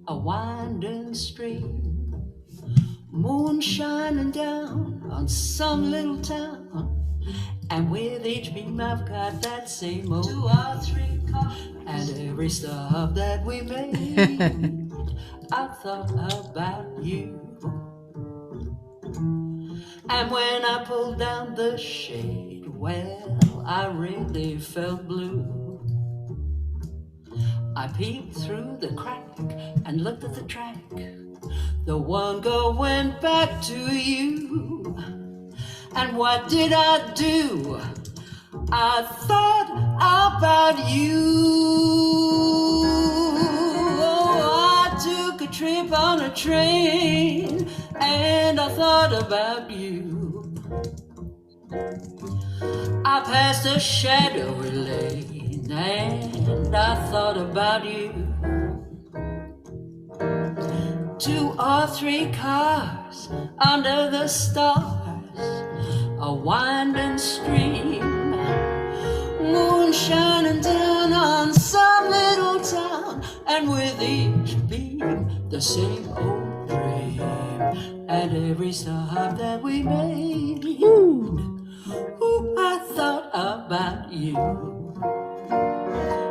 a winding stream, moon shining down on some little town, and with each beam I've got that same old 2 or 3 cars, and every stop that we made I thought about you. And when I pulled down the shade, well, I really felt blue. I peeped through the crack and looked at the track, the one going back to you. And what did I do? I thought about you. Oh, I took a trip on a train and I thought about you. I passed a shadowy lane and I thought about you. 2 or 3 cars under the stars, a winding stream, moon shining down on some little town, and with each beam the same old dream, and every stop that we made, ooh, I thought about you.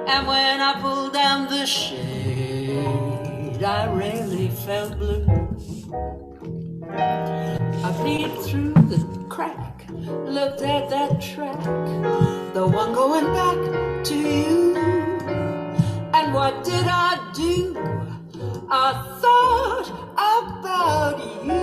And when I pulled down the shade, I really felt blue. I peeped through the crack, looked at that track, the one going back to you. And what did I do? I thought about you.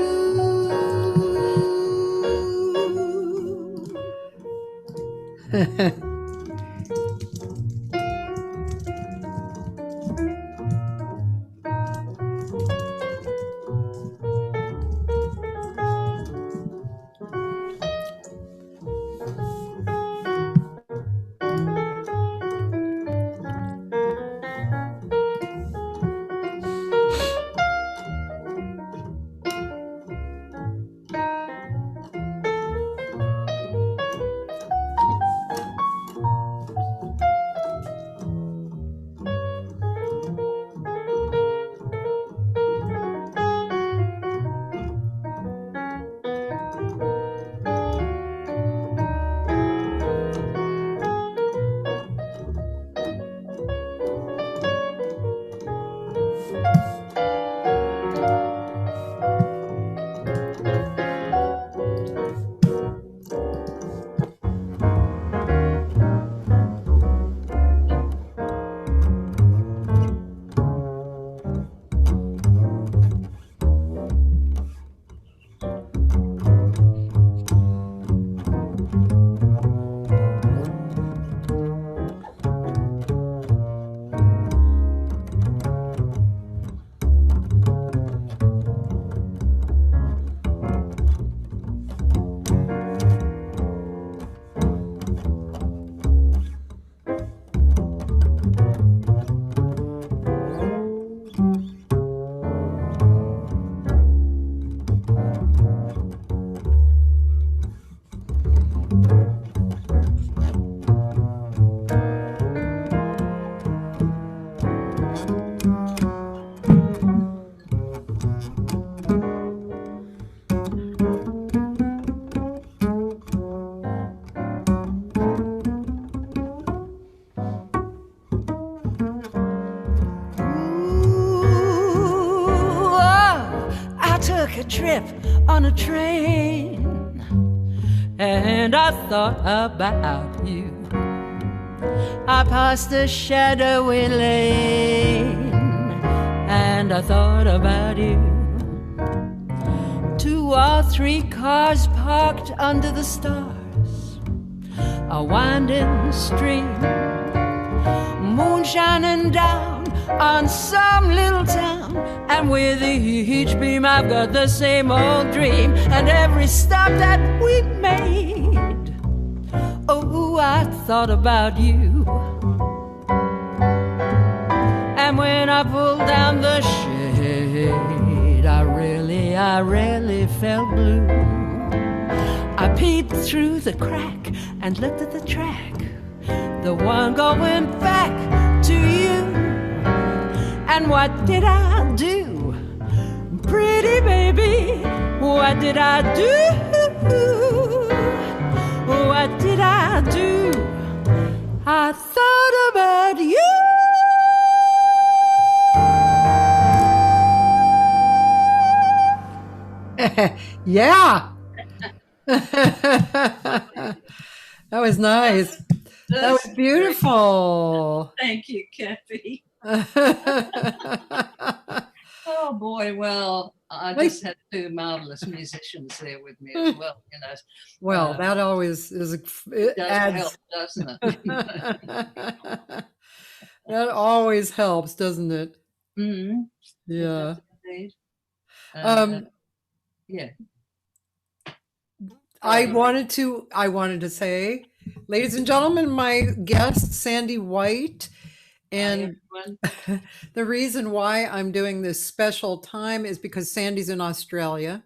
Trip on a train and I thought about you. I passed a shadowy lane and I thought about you. 2 or 3 cars parked under the stars, a winding stream, moon shining down on some little town, and with each beam I've got the same old dream, and every stop that we made, oh, I thought about you. And when I pulled down the shade, I really felt blue. I peeped through the crack and looked at the track, the one going back to you. And what did I do? Pretty baby, what did I do? What did I do? I thought about you. Yeah. That was nice. That was beautiful. Thank you, Cathy. Oh boy, well, I just had two marvelous musicians there with me as well, you know. Well, that always is it does help, doesn't it? That always helps, doesn't it? Mm-hmm. Yeah. It yeah. I wanted to say, ladies and gentlemen, my guest, Sandie White. And the reason why I'm doing this special time is because Sandie's in Australia.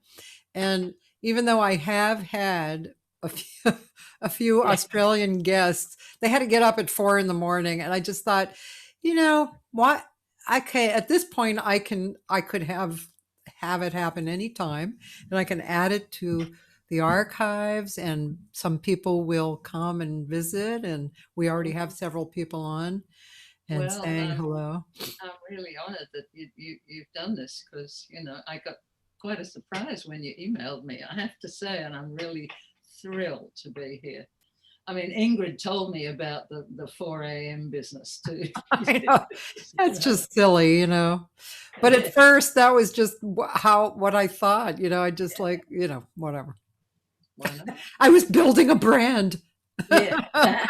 And even though I have had a few Australian guests, they had to get up at 4 a.m. And I just thought, you know, what? Okay, at this point, I could have it happen anytime, and I can add it to the archives, and some people will come and visit, and we already have several people on and saying hello. I'm really honored that you've done this, because, you know, I got quite a surprise when you emailed me, I have to say, and I'm really thrilled to be here. I mean, Ingrid told me about the 4 a.m. business too. I know. That's just silly, you know. But at first, that was just what I thought. You know, I just like, you know, whatever. I was building a brand. Yeah.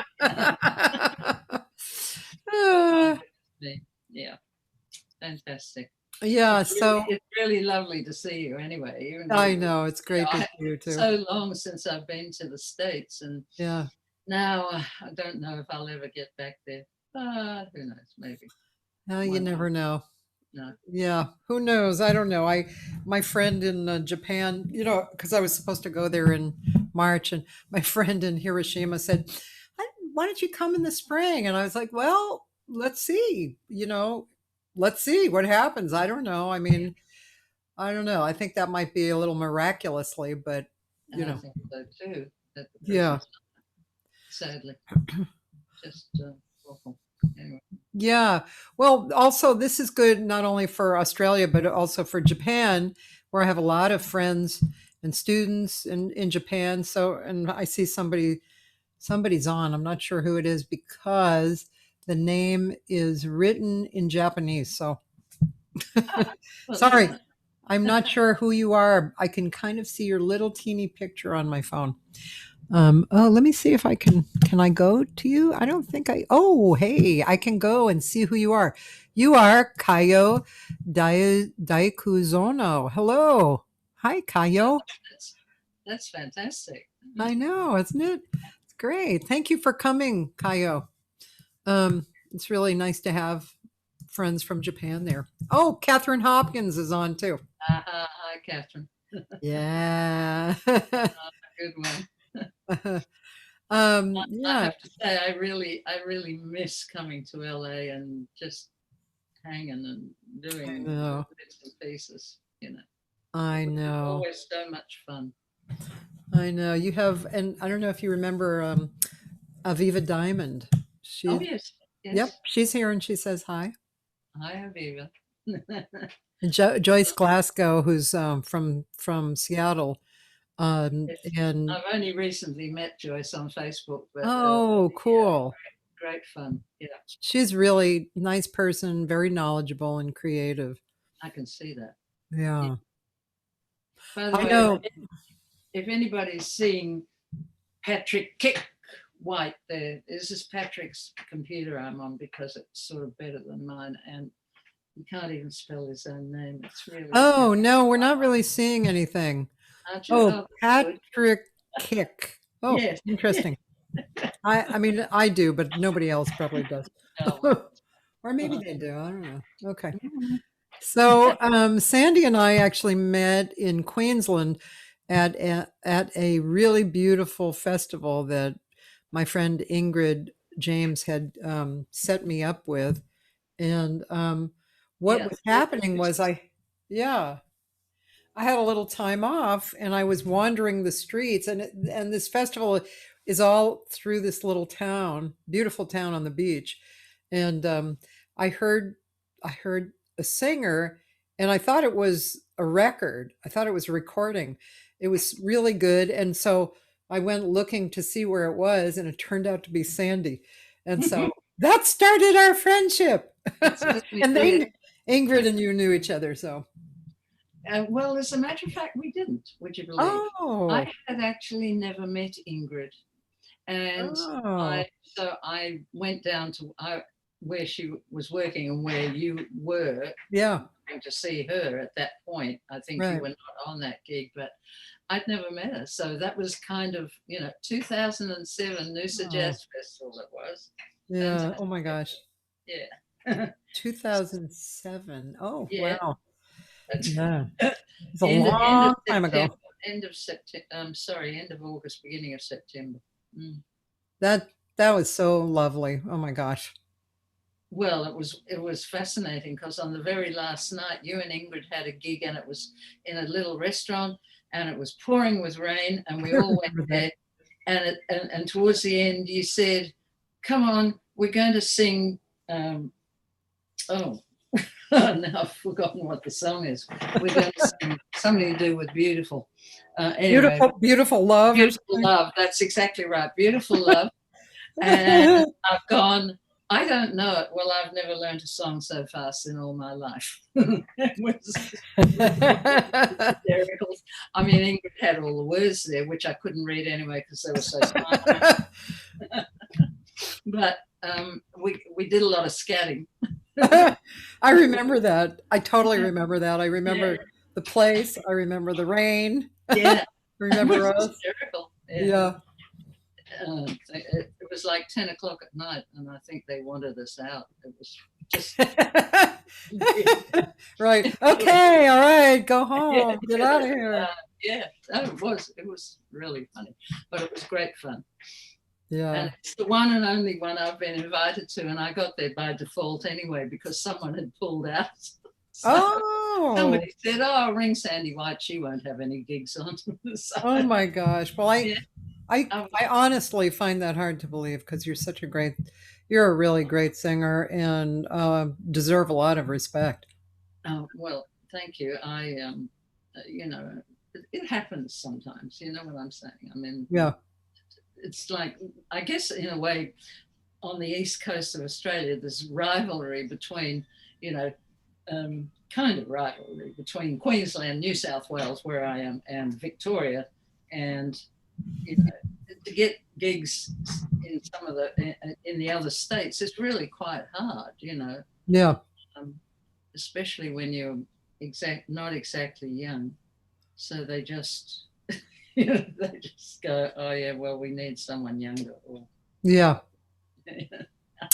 Yeah. Fantastic. Yeah, it's really lovely to see you anyway. I know, it's great to see you too. So long since I've been to the States, and yeah, now I don't know if I'll ever get back there. But who knows, maybe. You never know. No. Yeah, who knows? I don't know. My friend in Japan, you know, because I was supposed to go there in March, and my friend in Hiroshima said, why don't you come in the spring? And I was like, well, let's see, you know, let's see what happens. I don't know. I mean, I don't know. I think that might be a little miraculously, but you know. I think so too. Yeah. Sadly. Just awful. Anyway. Yeah. Well, also, this is good not only for Australia, but also for Japan, where I have a lot of friends and students in Japan. So, and I see somebody's on. I'm not sure who it is because the name is written in Japanese. So, sorry, I'm not sure who you are. I can kind of see your little teeny picture on my phone. Let me see if I can I go to you? I don't think hey, I can go and see who you are. You are Kayo Daikuzono. Hello. Hi, Kayo. That's fantastic. I know, isn't it? It's great. Thank you for coming, Kayo. It's really nice to have friends from Japan there. Oh, Catherine Hopkins is on too. Hi, Catherine. Yeah. Good one. Yeah. I have to say, I really miss coming to LA and just hanging and doing bits and pieces, you know. I know. Always so much fun. I know. You have, and I don't know if you remember Aviva Diamond. Yes. Yep, she's here and she says hi. Hi, Aviva. And Joyce Glasgow, who's from Seattle. And I've only recently met Joyce on Facebook. But, cool. Yeah, great fun. Yeah. She's really nice person, very knowledgeable and creative. I can see that. Yeah. By the way, know. If anybody's seeing Patrick Kick White there, this is Patrick's computer I'm on because it's sort of better than mine, and you can't even spell his own name. It's really no, we're not really seeing anything. Patrick Kick. Oh, yes. Interesting. I mean, I do, but nobody else probably does. No. Or maybe they do. I don't know. Okay. So Sandie and I actually met in Queensland at a really beautiful festival that my friend Ingrid James had set me up with. And what was happening was yeah, I had a little time off and I was wandering the streets, and this festival is all through this little town, beautiful town on the beach. And I heard I heard a singer, and I thought it was a record. I thought it was a recording. It was really good, and so I went looking to see where it was, and it turned out to be Sandie. And so that started our friendship. And they Ingrid and you knew each other, so. Well, as a matter of fact, we didn't, would you believe? Oh. I had actually never met Ingrid. And Oh. I went down to where she was working and where you were. Yeah. Going to see her at that point. I think Right. you were not on that gig, but I'd never met her. So that was kind of, 2007 Noosa Jazz Festival it was. Yeah. Fantastic. Oh my gosh. Yeah. 2007. Oh, Yeah. wow. That's Yeah. It's a end long of time ago. September, end of September. End of August, beginning of September. That was so lovely. Oh my gosh. Well, it was fascinating because on the very last night, you and Ingrid had a gig, and it was in a little restaurant, and it was pouring with rain, and we all went there. And towards the end, you said, "Come on, we're going to sing." Now I've forgotten what the song is. We're going to sing something to do with beautiful. Anyway, Beautiful love. Beautiful love. That's exactly right. Beautiful love. And I've gone, I don't know it. Well, I've never learned a song so fast in all my life. It was hysterical. I mean, Ingrid had all the words there, which I couldn't read anyway because they were so smart. But we did a lot of scatting. I remember that. I totally remember that. I remember the place. I remember the rain. Yeah. Remember us? Hysterical. Yeah. It was like 10 o'clock at night, and I think they wanted us out. It was just right. Okay. All right. Go home. Get out of here. It was really funny, but it was great fun. Yeah. And it's the one and only one I've been invited to, and I got there by default anyway because someone had pulled out. So somebody said, "Oh, ring Sandie White. She won't have any gigs on." So, oh my gosh. Well, I honestly find that hard to believe because you're a really great singer and deserve a lot of respect. Oh, well, thank you. It happens sometimes. You know what I'm saying? I mean, yeah. It's like, I guess in a way, on the east coast of Australia, there's rivalry between, kind of rivalry between Queensland, New South Wales, where I am, and Victoria. And, to get gigs in some of in the other states, it's really quite hard, Yeah. Especially when you're not exactly young. So they just... they just go, "Oh yeah, well, we need someone younger." Yeah.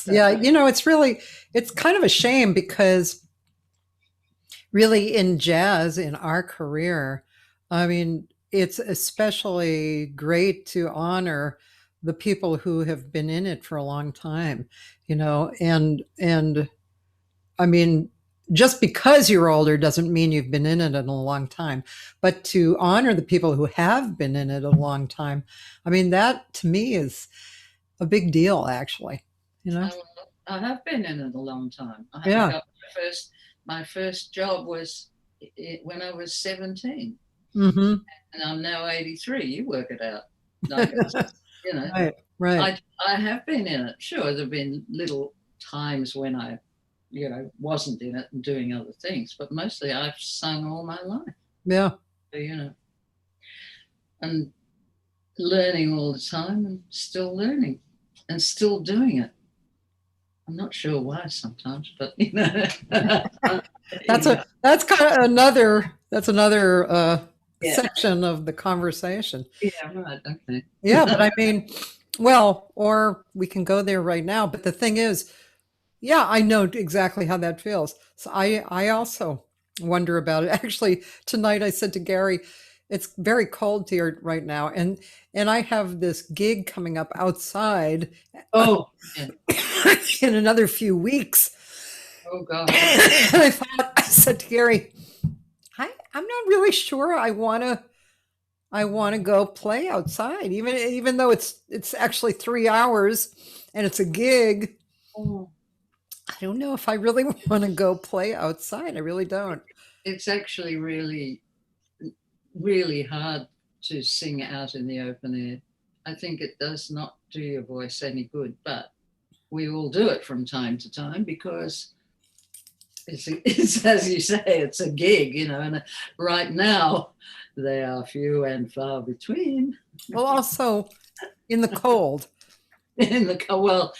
Yeah, it's kind of a shame because really in jazz, in our career, I mean, it's especially great to honor the people who have been in it for a long time, and I mean, just because you're older doesn't mean you've been in it in a long time, but to honor the people who have been in it a long time, I mean, that to me is a big deal, actually. I have been in it a long time. My first job was when I was 17, mm-hmm. and I'm now 83. You work it out. Right. I have been in it. Sure, there've been little times when I wasn't in it and doing other things, but mostly I've sung all my life. Yeah. So, and learning all the time and still learning and still doing it. I'm not sure why sometimes, but that's kind of another section of the conversation. Yeah, right. Okay. Yeah, but I mean, well, or we can go there right now. But the thing is, yeah, I know exactly how that feels. So I also wonder about it. Actually, tonight I said to Gary, it's very cold here right now, and I have this gig coming up outside. Oh, yeah. In another few weeks. Oh God. And I said to Gary, I'm not really sure I want to go play outside, even though it's actually 3 hours and it's a gig. Oh. I don't know if I really want to go play outside. I really don't. It's actually really, really hard to sing out in the open air. I think it does not do your voice any good, but we all do it from time to time because it's as you say, it's a gig, and right now they are few and far between. Well, also in the cold. Well,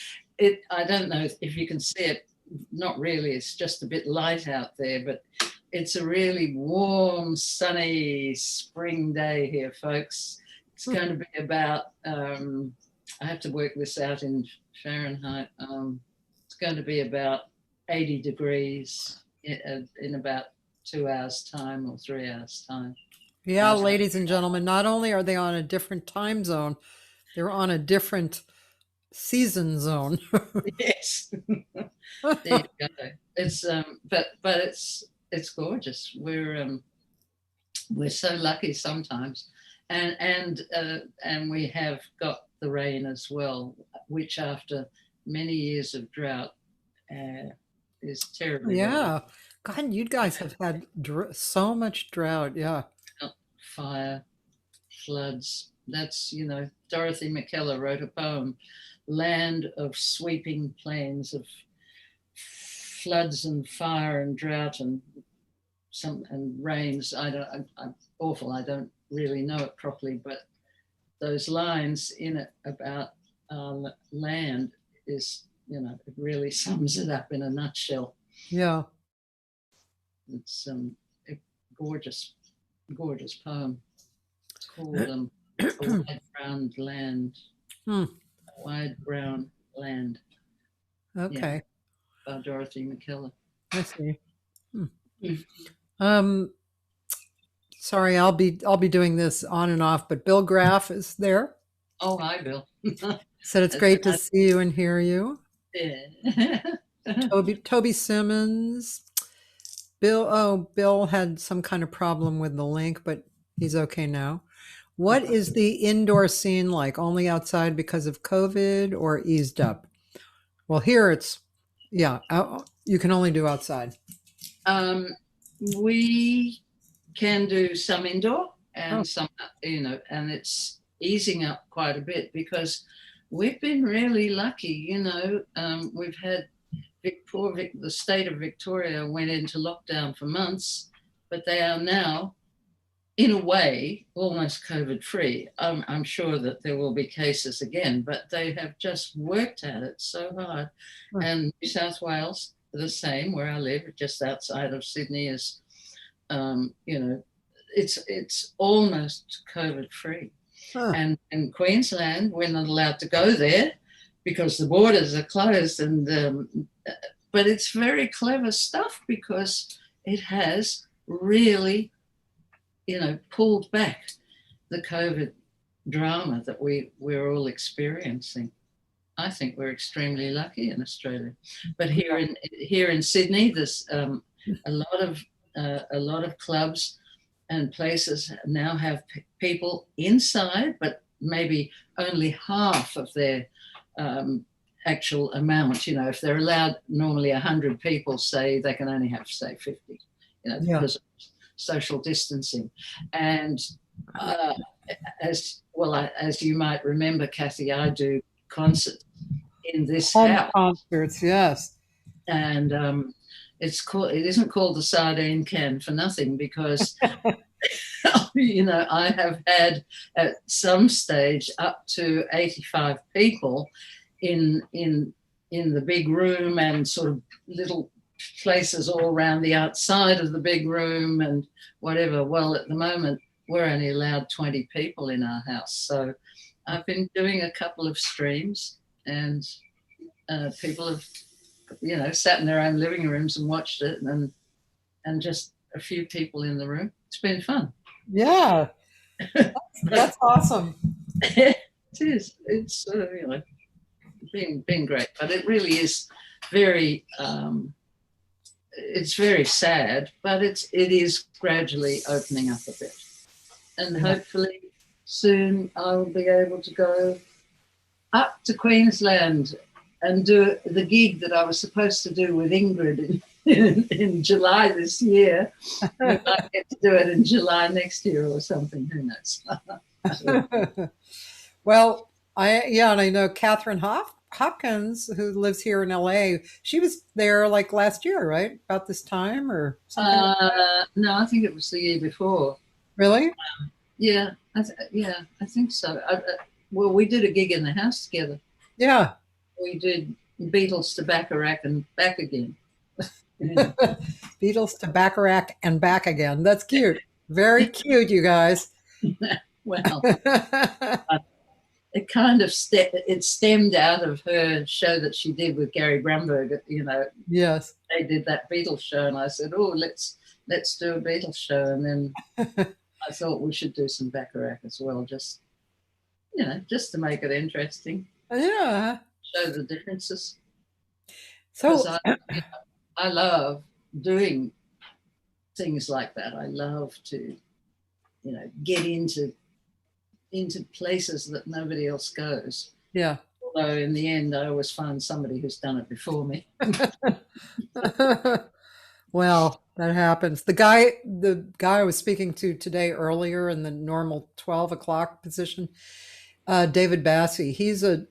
I don't know if you can see it. Not really. It's just a bit light out there, but it's a really warm, sunny spring day here, folks. It's going to be about. I have to work this out in Fahrenheit. It's going to be about 80 degrees in about 2 hours' time or 3 hours' time. Yeah, ladies and gentlemen, not only are they on a different time zone, they're on a different season zone. Yes. There you go. It's but it's gorgeous. We're so lucky sometimes, and we have got the rain as well, which after many years of drought is terrible. Yeah, God, you guys have had so much drought. Yeah, fire, floods. That's Dorothy McKellar wrote a poem, "Land of Sweeping Plains of Floods and Fire and Drought and rains." I'm awful. I don't really know it properly, but those lines in it about land is, it really sums it up in a nutshell. Yeah, it's a gorgeous poem. It's called A Wide Brown Land. A Wide Brown Land. Okay. Yeah, by Dorothy McKellar. I see. Sorry, I'll be doing this on and off, but Bill Graff is there. Oh, hi, Bill. Said it's great to see you and hear you. Yeah. Toby Simmons. Bill had some kind of problem with the link, but he's okay now. What is the indoor scene like? Only outside because of COVID or eased up? Well, here you can only do outside. We can do some indoor and some, and it's easing up quite a bit because we've been really lucky. We've had the state of Victoria went into lockdown for months, but they are now, in a way, almost COVID-free. I'm sure that there will be cases again, but they have just worked at it so hard. And New South Wales, the same, where I live, just outside of Sydney, is, it's almost COVID-free. And in Queensland, we're not allowed to go there because the borders are closed. But it's very clever stuff because it has really, pulled back the COVID drama that we're all experiencing. I think we're extremely lucky in Australia. But here in Sydney, there's a lot of clubs and places now have people inside, but maybe only half of their actual amount. If they're allowed normally 100 people, say they can only have, say, 50, because of social distancing. And as you might remember, Cathy, I do concerts in this house. Concerts, yes. And it isn't called the sardine can for nothing because I have had at some stage up to 85 people in the big room and sort of little places all around the outside of the big room and whatever. Well, at the moment we're only allowed 20 people in our house, so I've been doing a couple of streams and people have sat in their own living rooms and watched it, and just a few people in the room. It's been fun. Yeah, that's awesome. It is. It's sort of been great, but it really is very it's very sad, but it is gradually opening up a bit. And hopefully soon I'll be able to go up to Queensland and do the gig that I was supposed to do with Ingrid in July this year. We might get to do it in July next year or something. Who knows? Well, and I know Catherine Hopkins, who lives here in LA. She was there like last year, right? About this time or something? No, I think it was the year before. Really? Yeah, I think so. Well, we did a gig in the house together. Yeah. We did Beatles to Bacharach and back again. Beatles to Bacharach and back again. That's cute. Very cute, you guys. Well, it kind of stemmed out of her show that she did with Gary Brumberg. Yes, they did that Beatles show, and I said, "Oh, let's do a Beatles show." And then I thought we should do some Bacharach as well, just to make it interesting. Yeah, show the differences. So I love doing things like that. I love to, get into places that nobody else goes. Yeah. Although in the end, I always find somebody who's done it before me. Well, that happens. The guy I was speaking to today earlier in the normal 12 o'clock position, David Bassi, he's a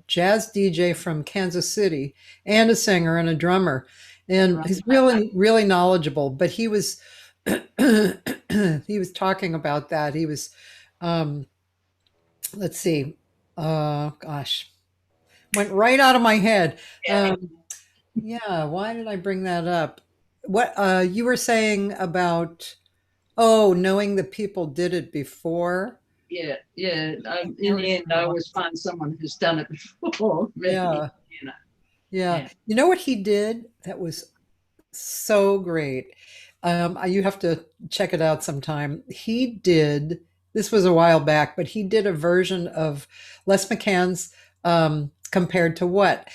jazz DJ from Kansas City and a singer and a drummer. And he's really, really knowledgeable, but he was talking about that. He was, let's see, gosh, went right out of my head. Why did I bring that up? What you were saying about, knowing that people did it before? Yeah. In the end, I always find someone who's done it before. Yeah. You know what he did that was so great? You have to check it out sometime. This was a while back, but he did a version of Les McCann's Compared to What?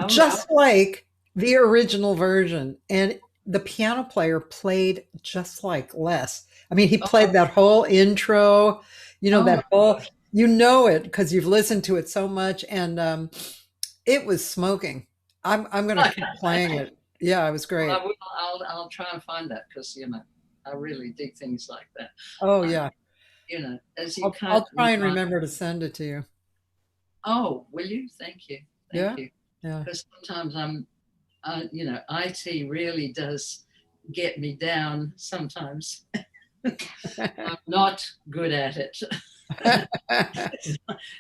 Just like the original version. And the piano player played just like Les. I mean, he played that whole intro, that whole, it because you've listened to it so much. And it was smoking. I'm going to keep playing it. Yeah, it was great. Well, I'll try and find that because, I really dig things like that. Oh, yeah. I'll try and remember to send it to you. Oh, will you? Thank you. Thank you. Yeah. Because sometimes IT really does get me down sometimes. I'm not good at it.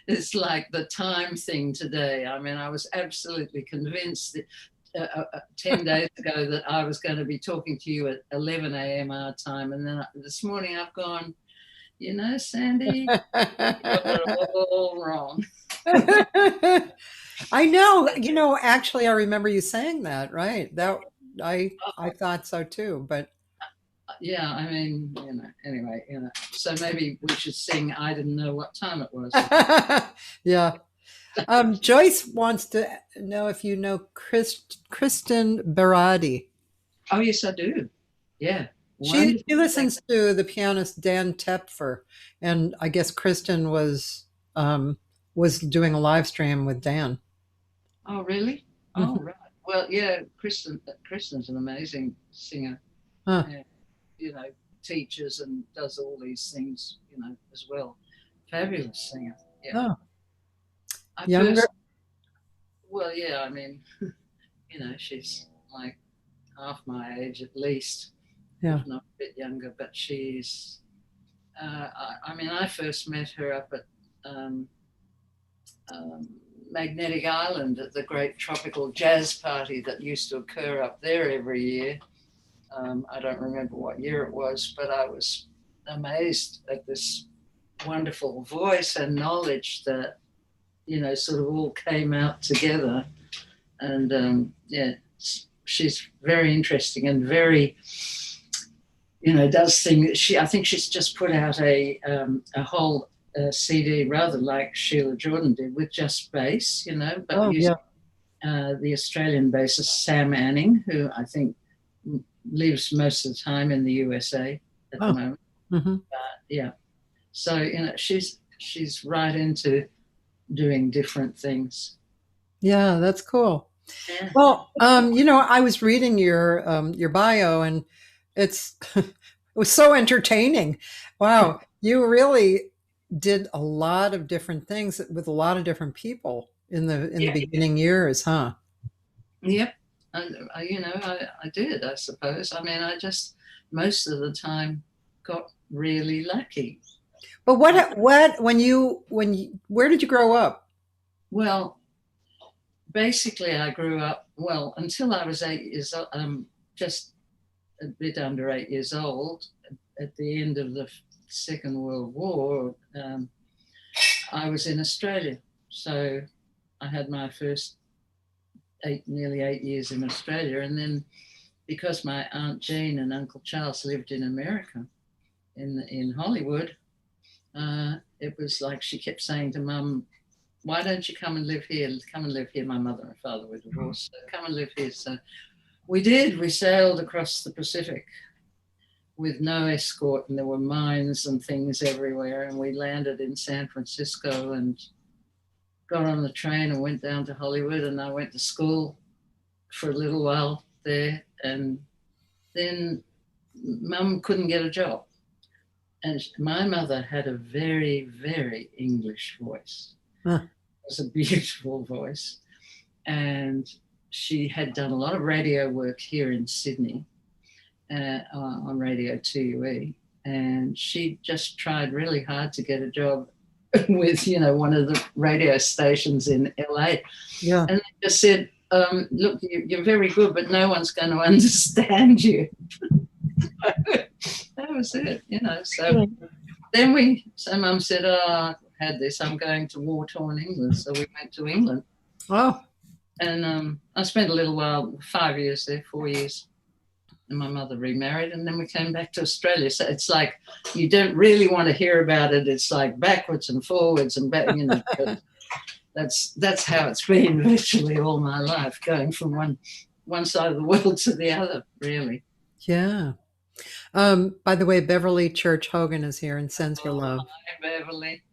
It's like the time thing today. I mean, I was absolutely convinced that 10 days ago that I was going to be talking to you at 11 a.m. our time. And then this morning I've gone, Sandie, you got it all wrong. I know. Actually, I remember you saying that, right? That I thought so too, but yeah, I mean, anyway, so maybe we should sing I Didn't Know What Time It Was. Yeah. Joyce wants to know if you know Kristen Berardi. Oh, yes, I do. Yeah. She listens to the pianist Dan Tepfer, and I guess Kristen was doing a live stream with Dan. Oh, really? Oh, right. Well, yeah, Kristen's an amazing singer. Huh. And, teaches and does all these things, as well. Fabulous singer. Yeah. Oh. Younger? Well, yeah, I mean, she's like half my age at least. Yeah. If not a bit younger, but she's, I first met her up at Magnetic Island at the great tropical jazz party that used to occur up there every year. I don't remember what year it was, but I was amazed at this wonderful voice and knowledge that, sort of all came out together. And she's very interesting and very, does things. I think she's just put out a whole CD, rather like Sheila Jordan did, with just bass, but using the Australian bassist Sam Anning, who I think lives most of the time in the USA at the moment. Mm-hmm. Yeah. So, you know, she's right into doing different things. Yeah, that's cool. Yeah. Well, you know, I was reading your bio, and it's it was so entertaining. Wow, you really did a lot of different things with a lot of different people in the beginning years, huh? Yep. And you know, I did, I suppose. I mean, I just most of the time got really lucky. But where did you grow up? Well, basically, I grew up, well, until I was 8 years old, just a bit under 8 years old, at the end of the Second World War, I was in Australia. So I had my first nearly 8 years in Australia. And then because my Aunt Jean and Uncle Charles lived in America, in Hollywood, it was like she kept saying to Mum, why don't you come and live here? Come and live here. My mother and father were divorced. So come and live here. So we did. We sailed across the Pacific with no escort, and there were mines and things everywhere. And we landed in San Francisco and got on the train and went down to Hollywood. And I went to school for a little while there. And then Mum couldn't get a job. And my mother had a very, very English voice. Huh. It was a beautiful voice. And she had done a lot of radio work here in Sydney on Radio 2UE. And she just tried really hard to get a job with, you know, one of the radio stations in LA. Yeah. And they just said, look, you're very good, but no one's going to understand you. That was it, you know. So then Mum said, oh, I had this, I'm going to war-torn England. So we went to England. Oh. And I spent a little while, 5 years there, 4 years. And my mother remarried, and then we came back to Australia. So it's like you don't really want to hear about it. It's like backwards and forwards and back, you know. That's how it's been virtually all my life, going from one side of the world to the other, really. Yeah. By the way, Beverly Church Hogan is here and sends her love. Hi, Beverly.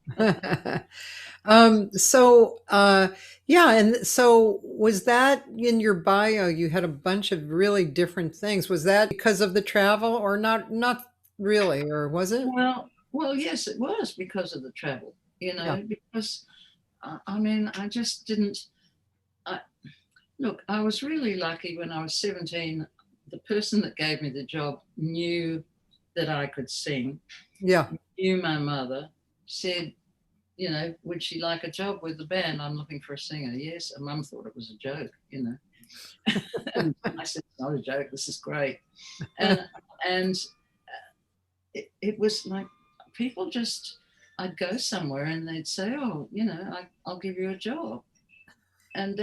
Yeah, and so was that in your bio? You had a bunch of really different things. Was that because of the travel, or not really, or was it? Well, yes, it was because of the travel, you know, yeah. Because I mean, I just didn't look, I was really lucky when I was 17. The person that gave me the job knew that I could sing. Yeah. Knew my mother, said, you know, would she like a job with the band? I'm looking for a singer. Yes. And Mum thought it was a joke, you know. And I said, it's not a joke. This is great. And it was like people just, I'd go somewhere and they'd say, oh, you know, I'll give you a job. And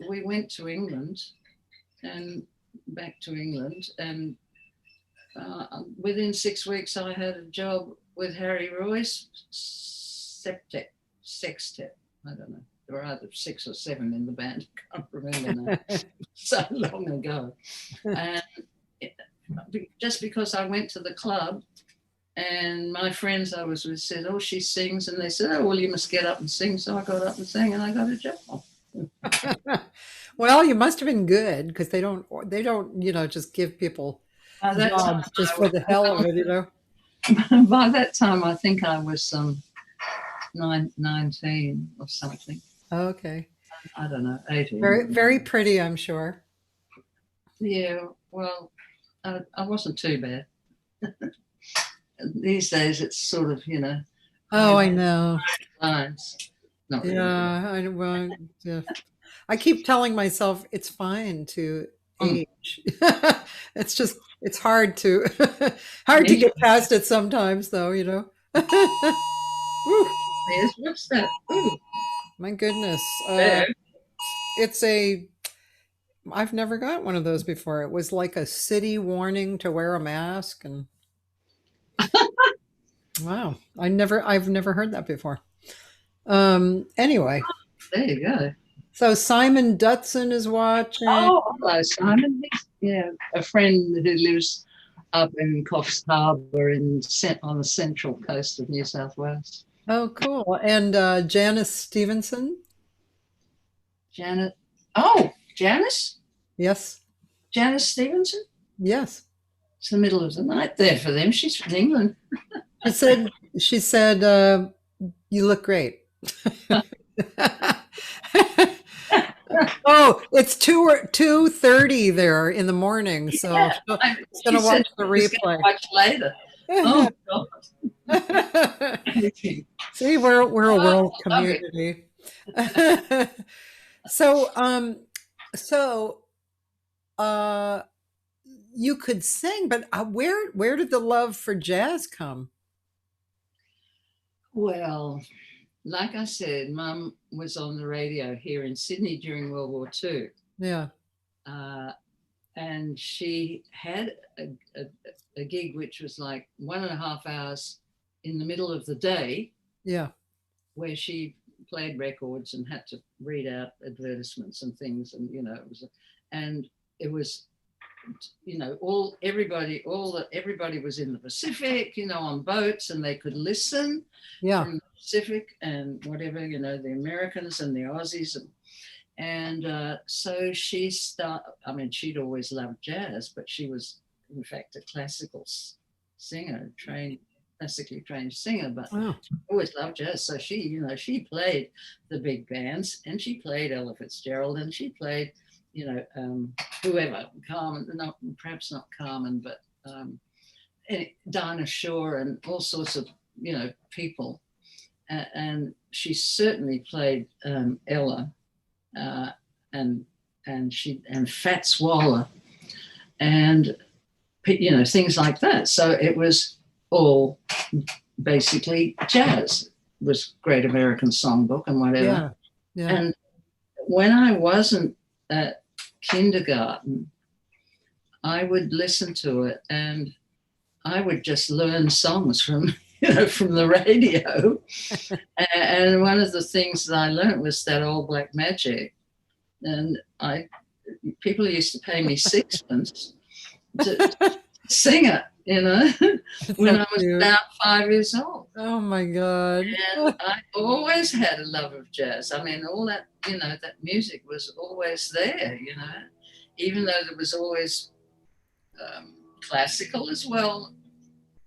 we went to England and back to England. And within 6 weeks, I had a job with Harry Roy's sextet. I don't know. There were either 6 or 7 in the band. I can't remember now. So long ago. And just because I went to the club and my friends I was with said, oh, she sings. And they said, oh, well, you must get up and sing. So I got up and sang and I got a job. Well, you must have been good, because they don't, you know, just give people jobs just for the hell of it, you know. By that time, I think I was 19 or something. Okay. I don't know, 18. Very, very pretty, I'm sure. Yeah, well, I wasn't too bad. These days, it's sort of, you know. Oh, I know. Lines. Not really. Yeah, yeah. I keep telling myself it's fine to age. It's just, it's hard to get past it sometimes, though, you know. Yes, what's that? Ooh. My goodness. I've never got one of those before. It was like a city warning to wear a mask, and wow, I've never heard that before. Anyway. There you go. So Simon Dutson is watching. Oh, hello, Simon. yeah, a friend who lives up in Coffs Harbour on the central coast of New South Wales. Oh, cool. And Janice Stevenson? Janet. Oh, Janice? Yes. Janice Stevenson? Yes. It's the middle of the night there for them. She's from England. She said, you look great. Oh, it's 2:30 there in the morning, so Yeah, she's going to watch the replay. Watch later. Oh God! See, we're a world community. So, you could sing, but where did the love for jazz come? Well, like I said, Mum was on the radio here in Sydney during World War II. Yeah. And she had a gig which was like 1.5 hours in the middle of the day. Yeah. Where she played records and had to read out advertisements and things, and it was everybody was in the Pacific, on boats, and they could listen from the Pacific and whatever, the Americans and the Aussies, and so she she'd always loved jazz, but she was in fact a classical singer, classically trained singer, but she always loved jazz. So she played the big bands, and she played Ella Fitzgerald, and she played whoever, Carmen, perhaps not Carmen, but Dinah Shore and all sorts of people, and she certainly played Ella, and Fats Waller, and things like that. So it was all basically jazz. It was Great American Songbook and whatever. Yeah. And when I wasn't at kindergarten, I would listen to it, and I would just learn songs from the radio. And one of the things that I learned was that Old Black Magic, and people used to pay me sixpence to sing it, when I was about 5 years old. Oh my God. And I always had a love of jazz. I mean, all that, that music was always there, even though there was always classical as well,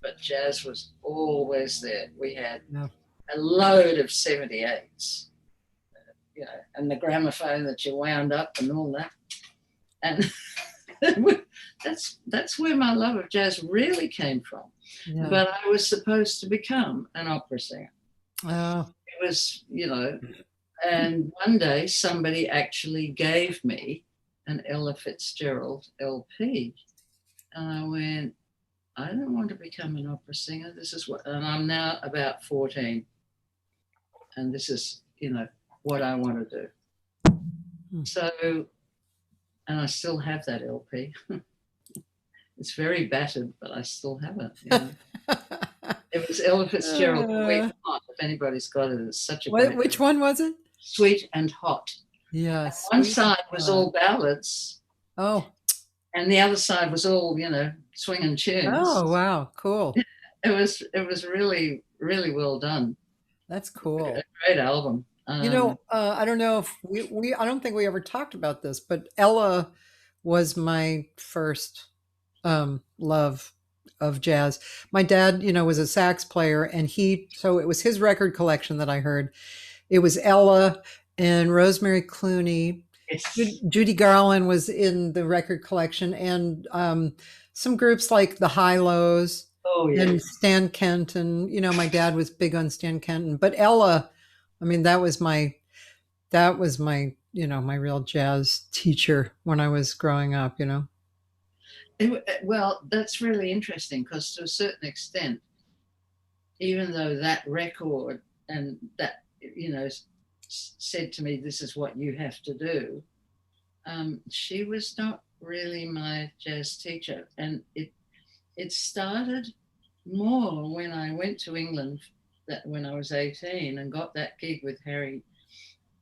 but jazz was always there. We had a load of 78s, and the gramophone that you wound up and all that. And that's where my love of jazz really came from. Yeah. But I was supposed to become an opera singer. It was, and one day somebody actually gave me an Ella Fitzgerald LP, and I went, I don't want to become an opera singer. And I'm now about 14, and this is, what I want to do. So, and I still have that LP. It's very battered, but I still have it. It was Ella Fitzgerald, Sweet and Hot. If anybody's got it, it's such a great Which one was it? Sweet and Hot. Yes. One side was all ballads. Oh. And the other side was all, swinging tunes. Oh, wow. Cool. It was really, really well done. That's cool. A great album. I don't know if I don't think we ever talked about this, but Ella was my first love of jazz. My dad, was a sax player, and so it was his record collection that I heard. It was Ella and Rosemary Clooney. Judy Garland was in the record collection, and some groups like the High-Lows and Stan Kenton. My dad was big on Stan Kenton, but Ella, I mean, that was my my real jazz teacher when I was growing up. Well, that's really interesting, because to a certain extent, even though that record and that, said to me, this is what you have to do, she was not really my jazz teacher. And it started more when I went to England, when I was 18 and got that gig with Harry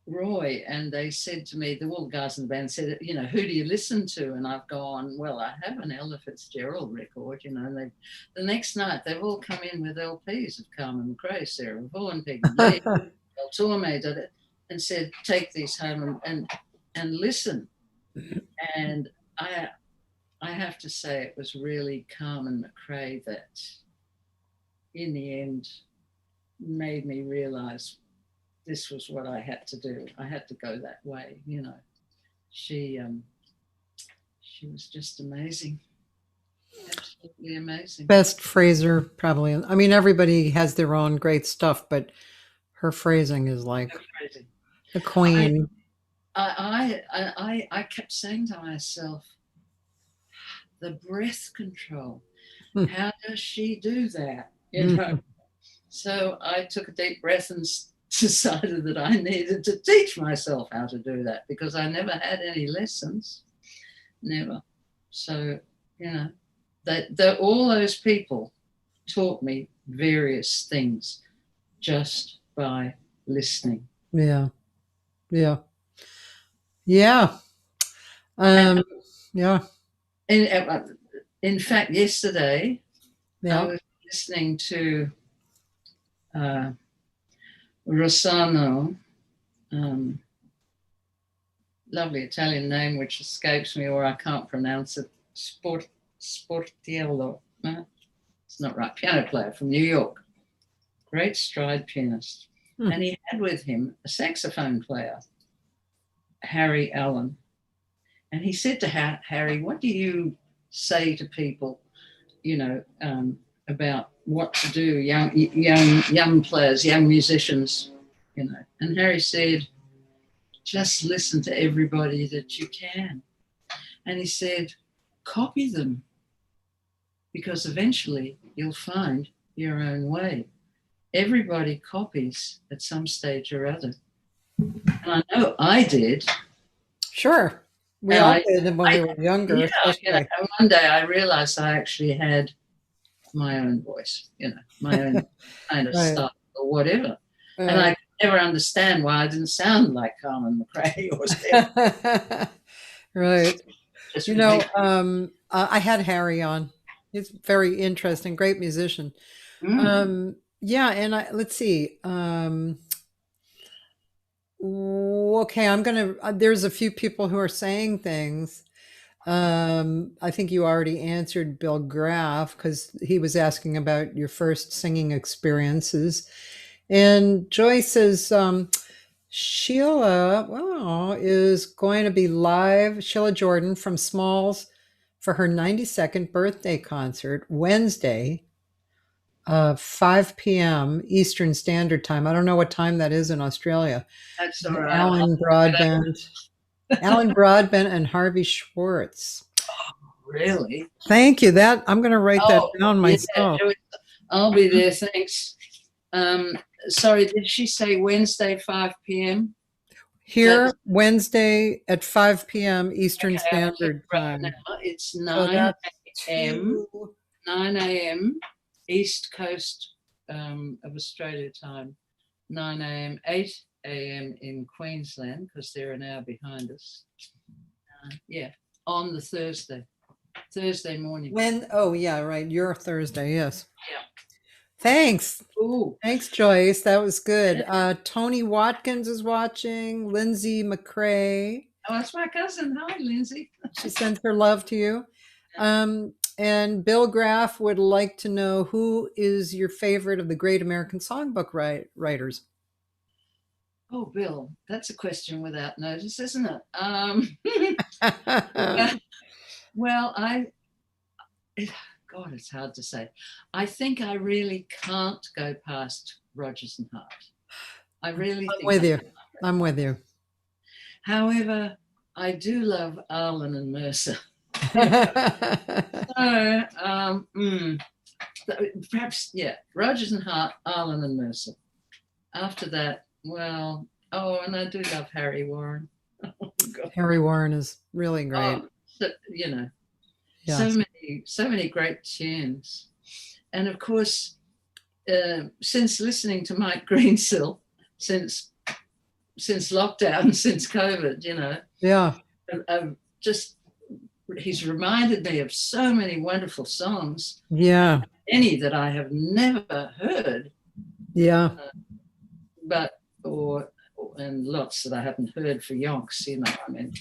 Roy, and they said to me, all the guys in the band said, you know, who do you listen to? And I've gone, well, I have an Ella Fitzgerald record, you know. And the next night they've all come in with LPs of Carmen McRae, Sarah Vaughan, Peggy Lee, Mel Tormey, and said, take these home and listen. And I have to say it was really Carmen McRae that in the end made me realize this was what I had to do. I had to go that way, you know. She was just amazing. Absolutely amazing. Best phraser, probably. I mean, everybody has their own great stuff, but her phrasing is like the queen. I kept saying to myself, the breath control. How does she do that? You know. So I took a deep breath and decided that I needed to teach myself how to do that, because I never had any lessons, never. So, you know, that all those people taught me various things just by listening. Yeah. Yeah. In fact, yesterday I was listening to Rossano, lovely Italian name which escapes me, or I can't pronounce it. Sportiello. No, it's not right. Piano player from New York, great stride pianist, and he had with him a saxophone player, Harry Allen, and he said to Harry, "What do you say to people, you know, about what to do, young players, young musicians, you know?" And Harry said, "Just listen to everybody that you can." And he said, "Copy them, because eventually you'll find your own way. Everybody copies at some stage or other." And I know I did. Sure. We all did when we were younger. Yeah, you know, and one day I realized I actually had my own voice, you know, my own kind of style or whatever. And I could never understand why I didn't sound like Carmen McRae or Steph. Right. Just, you know, I had Harry on. He's very interesting, great musician. Yeah, and let's see. Okay, I'm gonna. There's a few people who are saying things. I think you already answered Bill Graff, because he was asking about your first singing experiences. And Joy says Sheila, is going to be live, Sheila Jordan from Smalls, for her 92nd birthday concert Wednesday, 5 p.m. Eastern Standard Time. I don't know what time that is in Australia. That's all right. Alan Broadbent and Harvey Schwartz. Oh, really? Thank you. I'm going to write that down myself. Yeah, I'll be there. Thanks. Sorry, did she say Wednesday, 5 p.m.? Here, Wednesday at 5 p.m. Eastern Standard Time. Right now. It's 9 a.m. 9 a.m. East Coast of Australia time. 9 a.m. 8 a.m. in Queensland, because they're an hour behind us. On the Thursday morning. Right. Your Thursday, yes. Yeah. Thanks. Ooh. Thanks, Joyce. That was good. Tony Watkins is watching. Lindsay McRae. Oh, that's my cousin. Hi, Lindsay. She sends her love to you. And Bill Graff would like to know, who is your favorite of the great American songbook writers? Oh, Bill, that's a question without notice, isn't it? Well, God, it's hard to say. I think I really can't go past Rodgers and Hart. I really think I'm with you. However, I do love Arlen and Mercer. Perhaps, Rodgers and Hart, Arlen and Mercer. After that, and I do love Harry Warren. Oh, Harry Warren is really great. You know, so many great tunes. And of course, since listening to Mike Greensill since since lockdown, since COVID, Yeah. just he's reminded me of so many wonderful songs. Yeah. Any that I have never heard. Yeah. And lots that I haven't heard for yonks, I mean,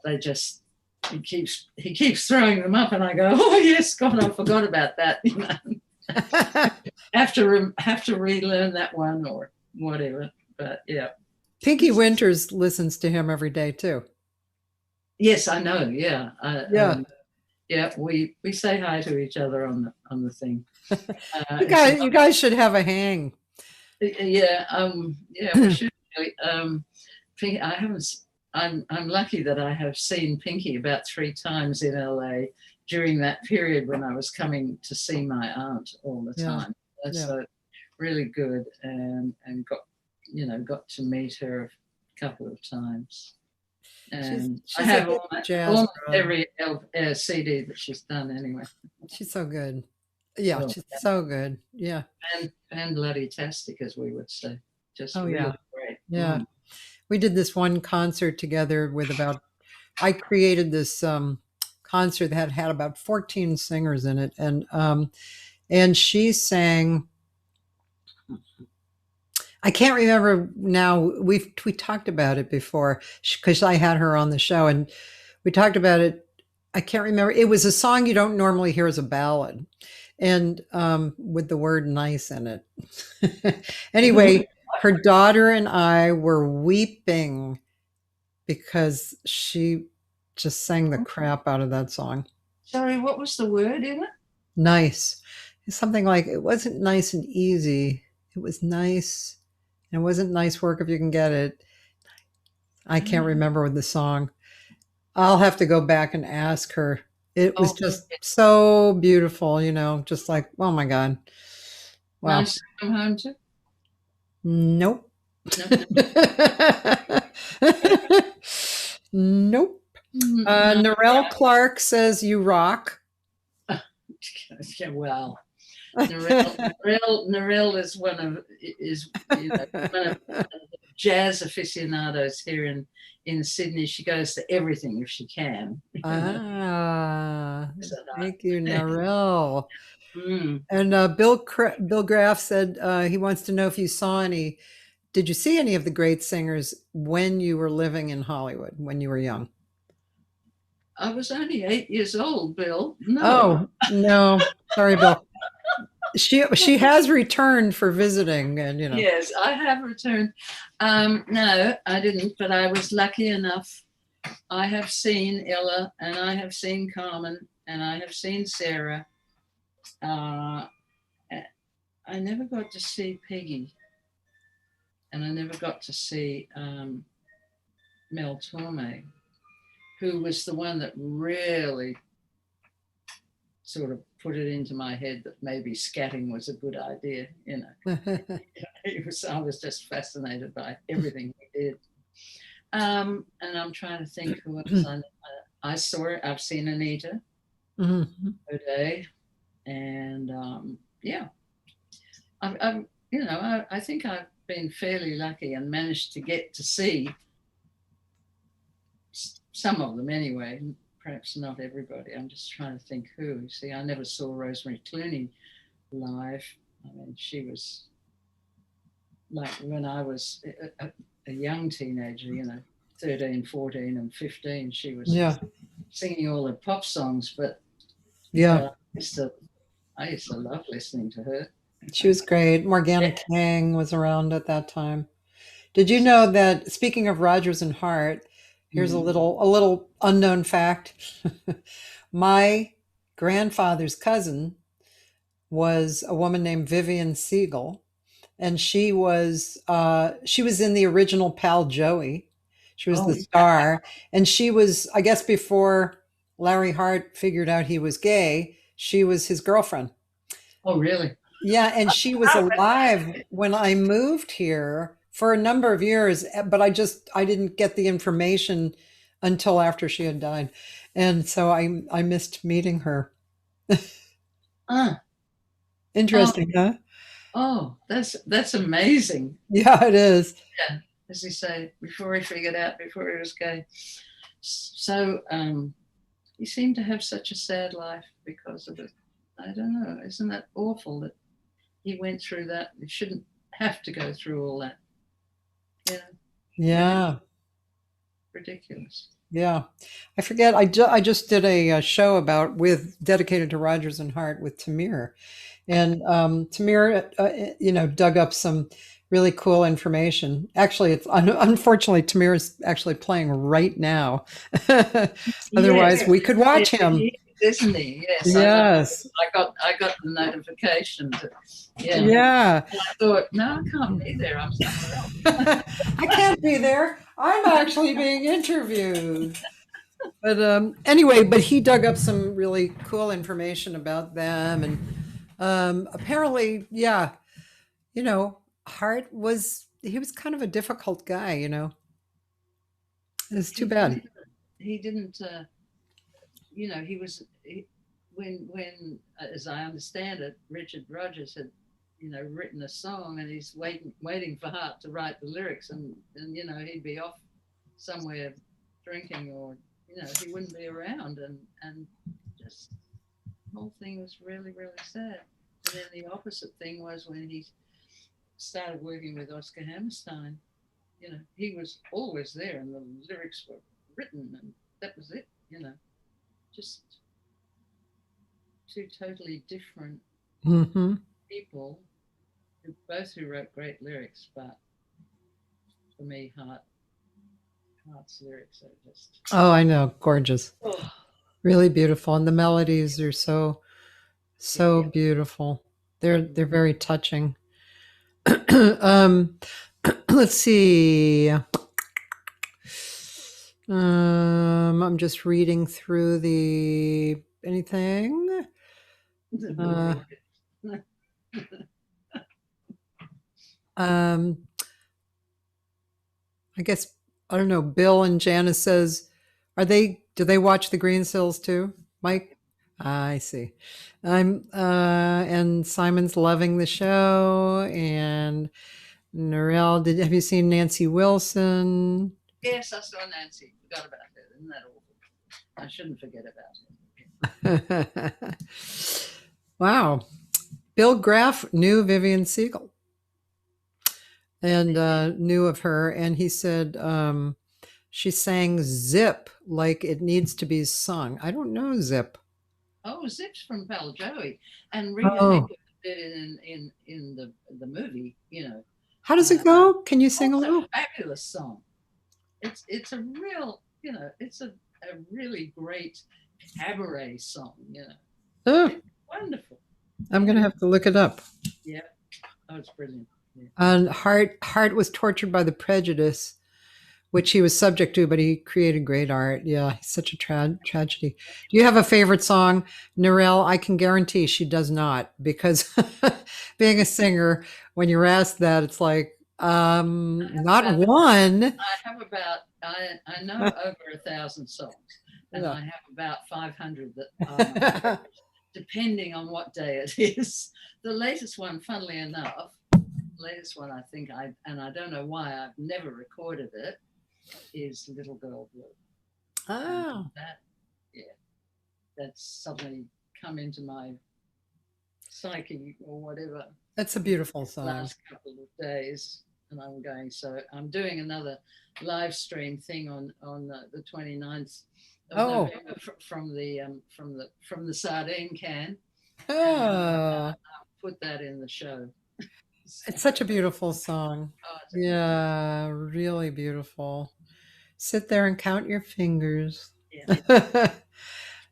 they just, he keeps throwing them up and I go, oh yes, God, I forgot about that, have to relearn that one or whatever, but yeah. Pinky Winters listens to him every day too. Yes, I know. Yeah. Yeah. We say hi to each other on the thing. You guys should have a hang. Yeah. We should. Pinky, I'm lucky that I have seen Pinky about 3 times in LA during that period when I was coming to see my aunt all the time. So really good, and got to meet her a couple of times. And she's I have almost every CD that she's done anyway. She's so good. Yeah, she's so good. Yeah. And bloody tastic, as we would say. Just really great. Yeah. We did this one concert together with I created this concert that had about 14 singers in it. And she sang, I can't remember now. We talked about it before because I had her on the show and we talked about it. I can't remember. It was a song you don't normally hear as a ballad, and with the word "nice" in it. Anyway, her daughter and I were weeping because she just sang the crap out of that song. Sorry, what was the word in it? Nice. It's something like, it wasn't nice and easy. It was nice. And it wasn't nice work if you can get it. I can't remember the song. I'll have to go back and ask her. It was just so beautiful, just like, oh my God. Wow. Nice to come home to? Nope. Nope. Narelle Clark says you rock. Yeah, well, Narelle is one of the jazz aficionados here in Sydney. She goes to everything if she can. Thank you, Narelle. And Bill Graff said he wants to know if you saw any. Did you see any of the great singers when you were living in Hollywood, when you were young? I was only 8 years old, Bill. No. Oh, no. Sorry, Bill. She has returned for visiting, and Yes, I have returned. No, I didn't, but I was lucky enough. I have seen Ella, and I have seen Carmen, and I have seen Sarah. I never got to see Peggy, and I never got to see Mel Tormey, who was the one that really sort of put it into my head that maybe scatting was a good idea, I was just fascinated by everything he did. And I'm trying to think who else I saw it. I've seen Anita O'Day, and I think I've been fairly lucky and managed to get to see some of them anyway. Perhaps not everybody. I'm just trying to think who. See, I never saw Rosemary Clooney live. I mean, she was like when I was a young teenager, 13, 14 and 15, she was singing all the pop songs, but I used to love listening to her. She was great. Morgana King was around at that time. Did you know that, speaking of Rodgers and Hart, here's a little unknown fact. My grandfather's cousin was a woman named Vivian Siegel, and she was in the original Pal Joey. She was the star, and she was, I guess, before Larry Hart figured out he was gay, she was his girlfriend. Oh, really? Yeah, and she was alive when I moved here for a number of years, but I didn't get the information until after she had died. And so I missed meeting her. Interesting, huh? Oh, that's amazing. Yeah, it is. as he say, before he figured out before he was gay. So he seemed to have such a sad life because of it. I don't know. Isn't that awful that he went through that? He shouldn't have to go through all that. Yeah. Ridiculous. Yeah. I forget. I just did a show dedicated to Rogers and Hart with Tamir. And Tamir, dug up some really cool information. Actually, it's unfortunately Tamir is actually playing right now. Otherwise, we could watch him. Isn't he? Yes. Yes. I got the notification. Yeah. And I thought, no, I can't be there. I'm somewhere else. I can't be there. I'm actually being interviewed. But anyway, but he dug up some really cool information about them, and apparently, yeah, Hart was kind of a difficult guy. It's too bad. He didn't. When as I understand it, Richard Rodgers had, written a song, and he's waiting for Hart to write the lyrics, and he'd be off somewhere drinking, or he wouldn't be around, and just the whole thing was really, really sad. And then the opposite thing was when he started working with Oscar Hammerstein. He was always there, and the lyrics were written, and that was it. Just two totally different people who wrote great lyrics, but for me, Hart's lyrics are just... Oh, I know, gorgeous, really beautiful, and the melodies are so beautiful. They're very touching. Let's see. I'm just reading through anything. I guess, I don't know, Bill and Janice says, do they watch the Greensills too, Mike? I see. And Simon's loving the show, and Norel, have you seen Nancy Wilson? Yes, I saw Nancy. Forgot about her. Isn't that awful? I shouldn't forget about her. Wow. Bill Graff knew Vivian Segal and knew of her, and he said she sang Zip like it needs to be sung. I don't know Zip. Oh, Zip's from Pal Joey, and Rita Hayworth did it in the movie. How does it go? Can you sing a little? It's a fabulous song. It's a real, it's a really great cabaret song. Oh, it's wonderful. I'm gonna have to look it up. Yeah, it's brilliant. Yeah. And Hart was tortured by the prejudice which he was subject to, but he created great art. Yeah, such a tragedy. Do you have a favorite song, Narelle? I can guarantee she does not, because being a singer, when you're asked that, it's like, not one. I have about, I know over 1,000 songs, and I have about 500 that are depending on what day it is. The latest one, funnily enough, I think I don't know why I've never recorded it, is Little Girl Blue. Oh. That's suddenly come into my psyche or whatever. That's a beautiful song. Last couple of days, and I'm doing another live stream thing on the 29th of November from the sardine can. Oh. I'll put that in the show. It's such a beautiful song. Oh, yeah, really beautiful. Sit there and count your fingers. Yeah.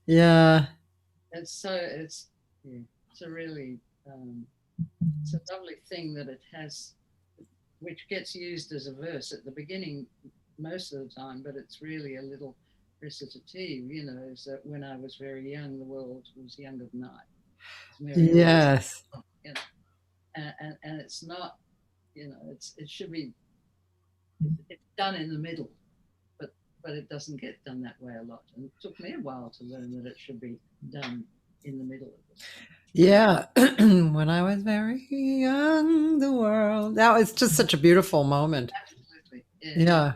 Yeah. It's a really it's a lovely thing that it has, which gets used as a verse at the beginning most of the time, but it's really a little recitative, is that when I was very young, the world was younger than I. Yes. And it's not, it should be, it's done in the middle, but it doesn't get done that way a lot. And it took me a while to learn that it should be done in the middle of the song. Yeah. When I was very young, the world. Now it's just such a beautiful moment. Absolutely. Yeah.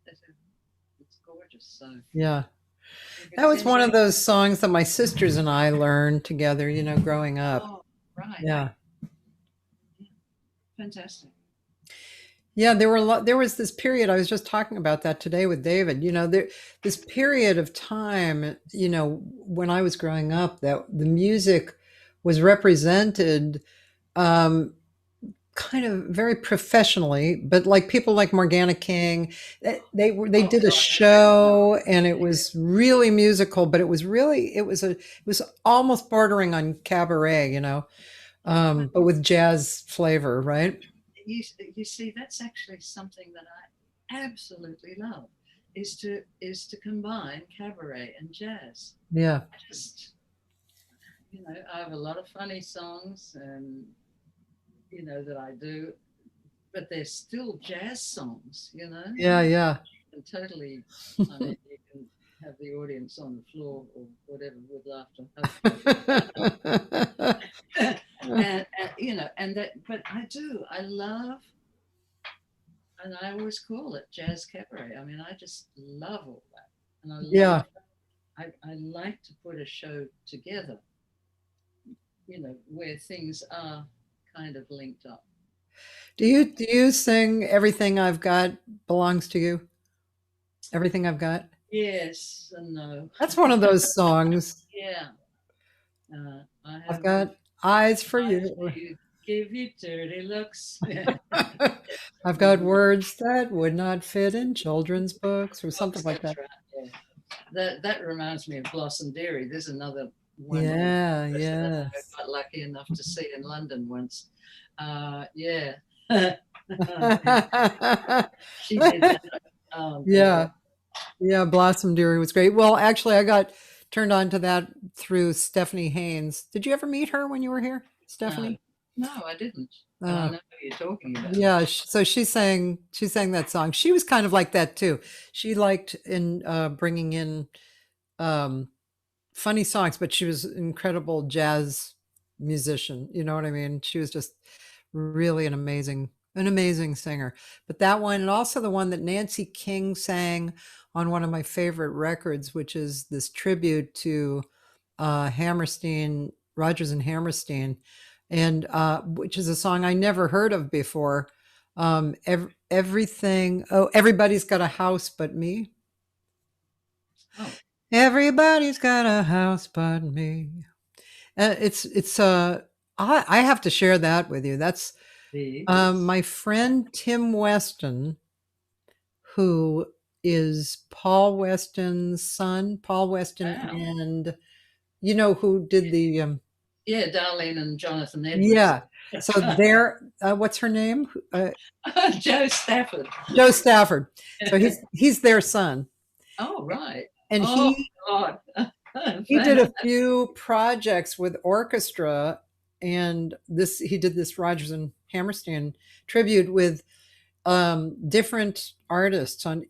It's gorgeous. So Yeah. That was one of those songs that my sisters and I learned together, growing up. Oh, right. Yeah. Fantastic. Yeah, there was this period, I was just talking about that today with David, this period of time, when I was growing up, that the music was represented kind of very professionally, but like people like Morgana King, they did a show and it was really musical, but it was almost bordering on cabaret, but with jazz flavor, right? You see, that's actually something that I absolutely love, is to combine cabaret and jazz. Yeah. I just, I have a lot of funny songs and that I do, but they're still jazz songs, Yeah, yeah. And totally, I mean, you can have the audience on the floor or whatever with laughter. and that, but I love, and I always call it jazz cabaret. I mean, I just love all that. And I like to put a show together, where things are kind of linked up. Do you sing Everything I've Got Belongs to You? Everything I've Got? Yes and no. That's one of those songs. Yeah. I've got eyes for you. Give you dirty looks. I've got words that would not fit in children's books or something like that. Right, yeah. That reminds me of Blossom Dairy. There's another one. Yeah. I got lucky enough to see in London once. Yeah. She did that. Yeah, Blossom Dearie was great. Well, actually, I got turned on to that through Stephanie Haynes. Did you ever meet her when you were here, Stephanie? No, I didn't. I know who you're talking about. Yeah, so she sang that song. She was kind of like that too. She liked bringing in funny songs, but she was an incredible jazz musician. You know what I mean? She was just really an amazing singer. But that one, and also the one that Nancy King sang on one of my favorite records, which is this tribute to Hammerstein, Rodgers and Hammerstein, and which is a song I never heard of before. Everybody's got a house but me. Oh. Everybody's got a house but me. I have to share that with you. That's my friend Tim Weston, who is Paul Weston's son. Paul Weston, and who did the Darlene and Jonathan Edwards. Yeah. So they're what's her name? Joe Stafford. Joe Stafford. So he's their son. Oh, right. And he did a few projects with orchestra, and he did this Rodgers and Hammerstein tribute with different artists and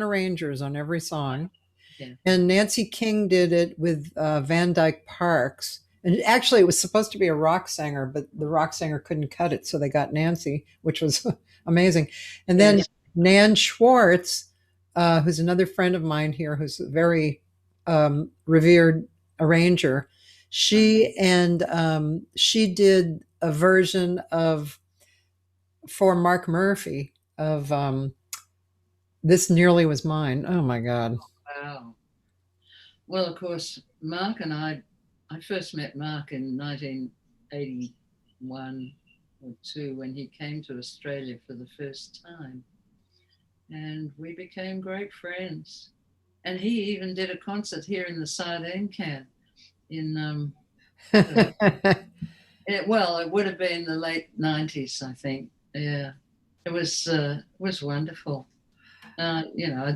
arrangers on every song. Yeah. And Nancy King did it with Van Dyke Parks. And actually, it was supposed to be a rock singer, but the rock singer couldn't cut it, so they got Nancy, which was amazing. And then Nan Schwartz, who's another friend of mine here, who's a very revered arranger, she did a version for Mark Murphy of This Nearly Was Mine. Oh my God. Wow. Well, of course, Mark and I first met Mark in 1981 or 2 when he came to Australia for the first time. And we became great friends. And he even did a concert here in the Sardine Can in, it would have been the late 90s, I think. Yeah. It was wonderful. I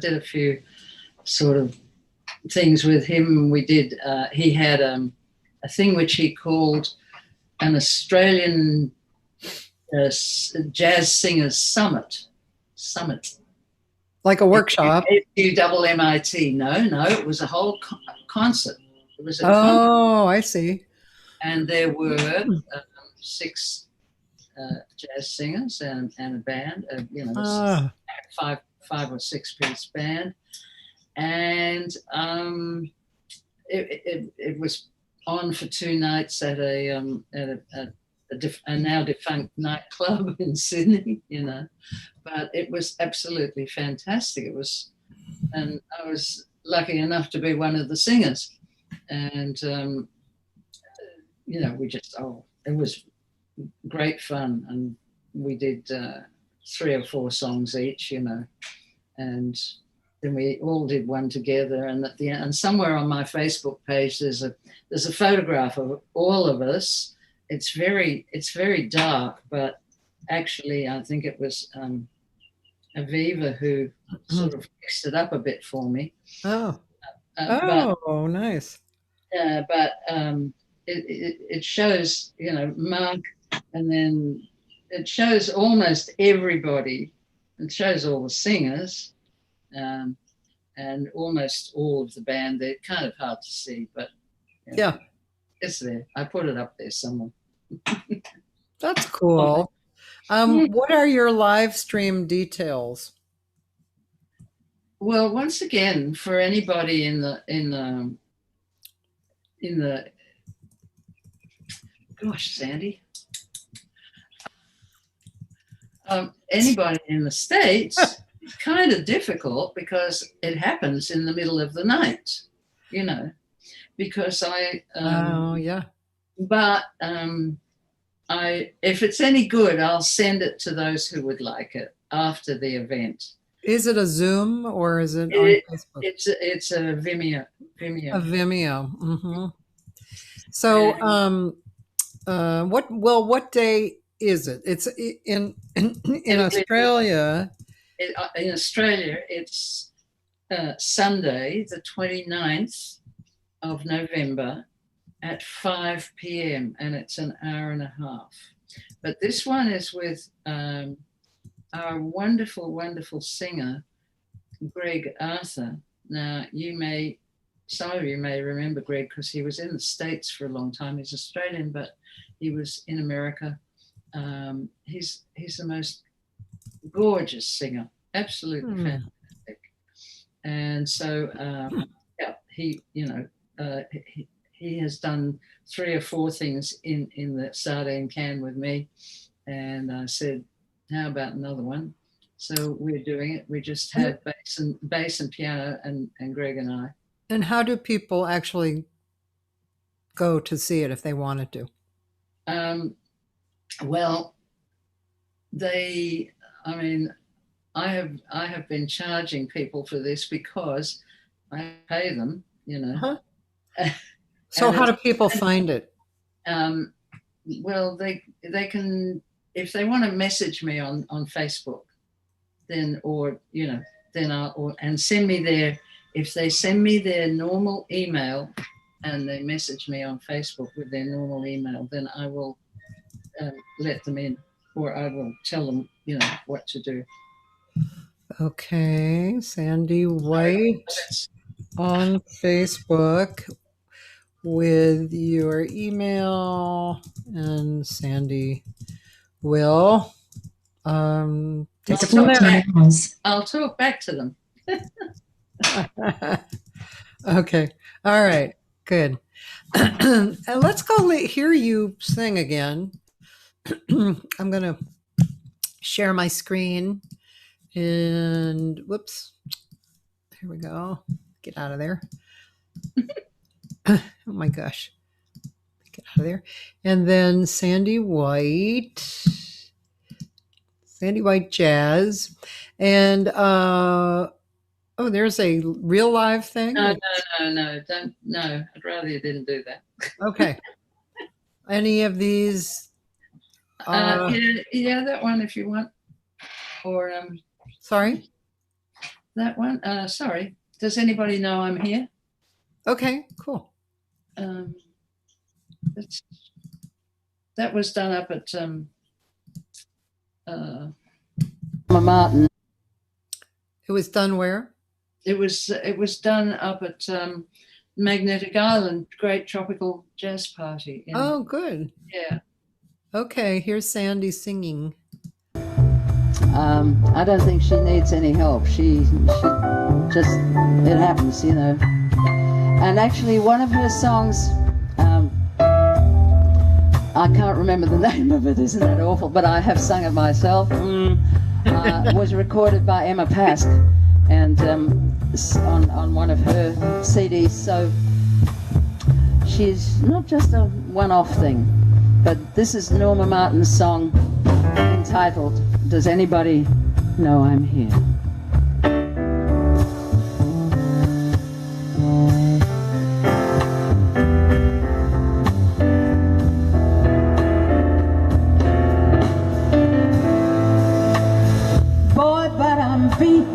did a few sort of things with him. We did, he had a thing which he called an Australian Jazz Singers Summit. Like a workshop. SUMMIT. No, it was a whole concert. It was a concert. I see. And there were 6 jazz singers and a band, Ah, five or six piece band, and it was on for 2 nights at a now defunct nightclub in Sydney, but it was absolutely fantastic. It was, and I was lucky enough to be one of the singers, and it was great fun, and we did 3 or 4 songs each, and then we all did one together. And at the end, and somewhere on my Facebook page, there's a photograph of all of us. It's very dark, but actually, I think it was Aviva who sort of fixed it up a bit for me. oh, nice. But it shows, Mark, and then it shows almost everybody. It shows all the singers, and almost all of the band. They're kind of hard to see, but yeah, it's there. I put it up there somewhere. That's cool. What are your live stream details? Well, once again, for anybody in the gosh, Sandie, anybody in the States, it's kind of difficult because it happens in the middle of the night, because Oh, yeah. but if it's any good, I'll send it to those who would like it after the event. Is it a Zoom or is it on Facebook? It's a Vimeo. A Vimeo. Mm-hmm. So, what day is it? It's in Australia. In Australia, it's Sunday, the 29th of November at 5 p.m. and it's an hour and a half. But this one is with our wonderful, wonderful singer, Greg Arthur. Now, some of you may remember Greg because he was in the States for a long time. He's Australian, but he was in America. He's the most gorgeous singer, absolutely fantastic. And so, he has done 3 or 4 things in the sardine can with me. And I said, how about another one? So we're doing it. We just have bass and piano and Greg and I. And how do people actually go to see it if they wanted to? Well, I have been charging people for this because I pay them, Uh-huh. So how do people find it? Well, they can, if they want to message me on Facebook, then and send me if they send me their normal email and they message me on Facebook with their normal email, then I will let them in, or I will tell them, what to do. Okay, Sandie White on Facebook with your email, and Sandie will take it from there. I'll talk back to them. Okay, all right, good. And let's go hear you sing again. I'm going to share my screen, and whoops, here we go. Get out of there. Oh my gosh. Get out of there. And then Sandie White Jazz. And there's a real live thing. No, don't. No, I'd rather you didn't do that. Okay. Any of these? Yeah, that one if you want. Or sorry? That one. Sorry. Does anybody know I'm here? Okay, cool. That was done up at Martin. It was done where? It was done up at Magnetic Island, great tropical jazz party. Oh, good. Yeah. Okay, here's Sandie singing. I don't think she needs any help. She just, it happens, you know. And actually, one of her songs, I can't remember the name of it, isn't that awful? But I have sung it myself. Was recorded by Emma Pask, and on one of her CDs. So she's not just a one-off thing, but this is Norma Martin's song entitled "Does Anybody Know I'm Here?" Boy, but I'm beat,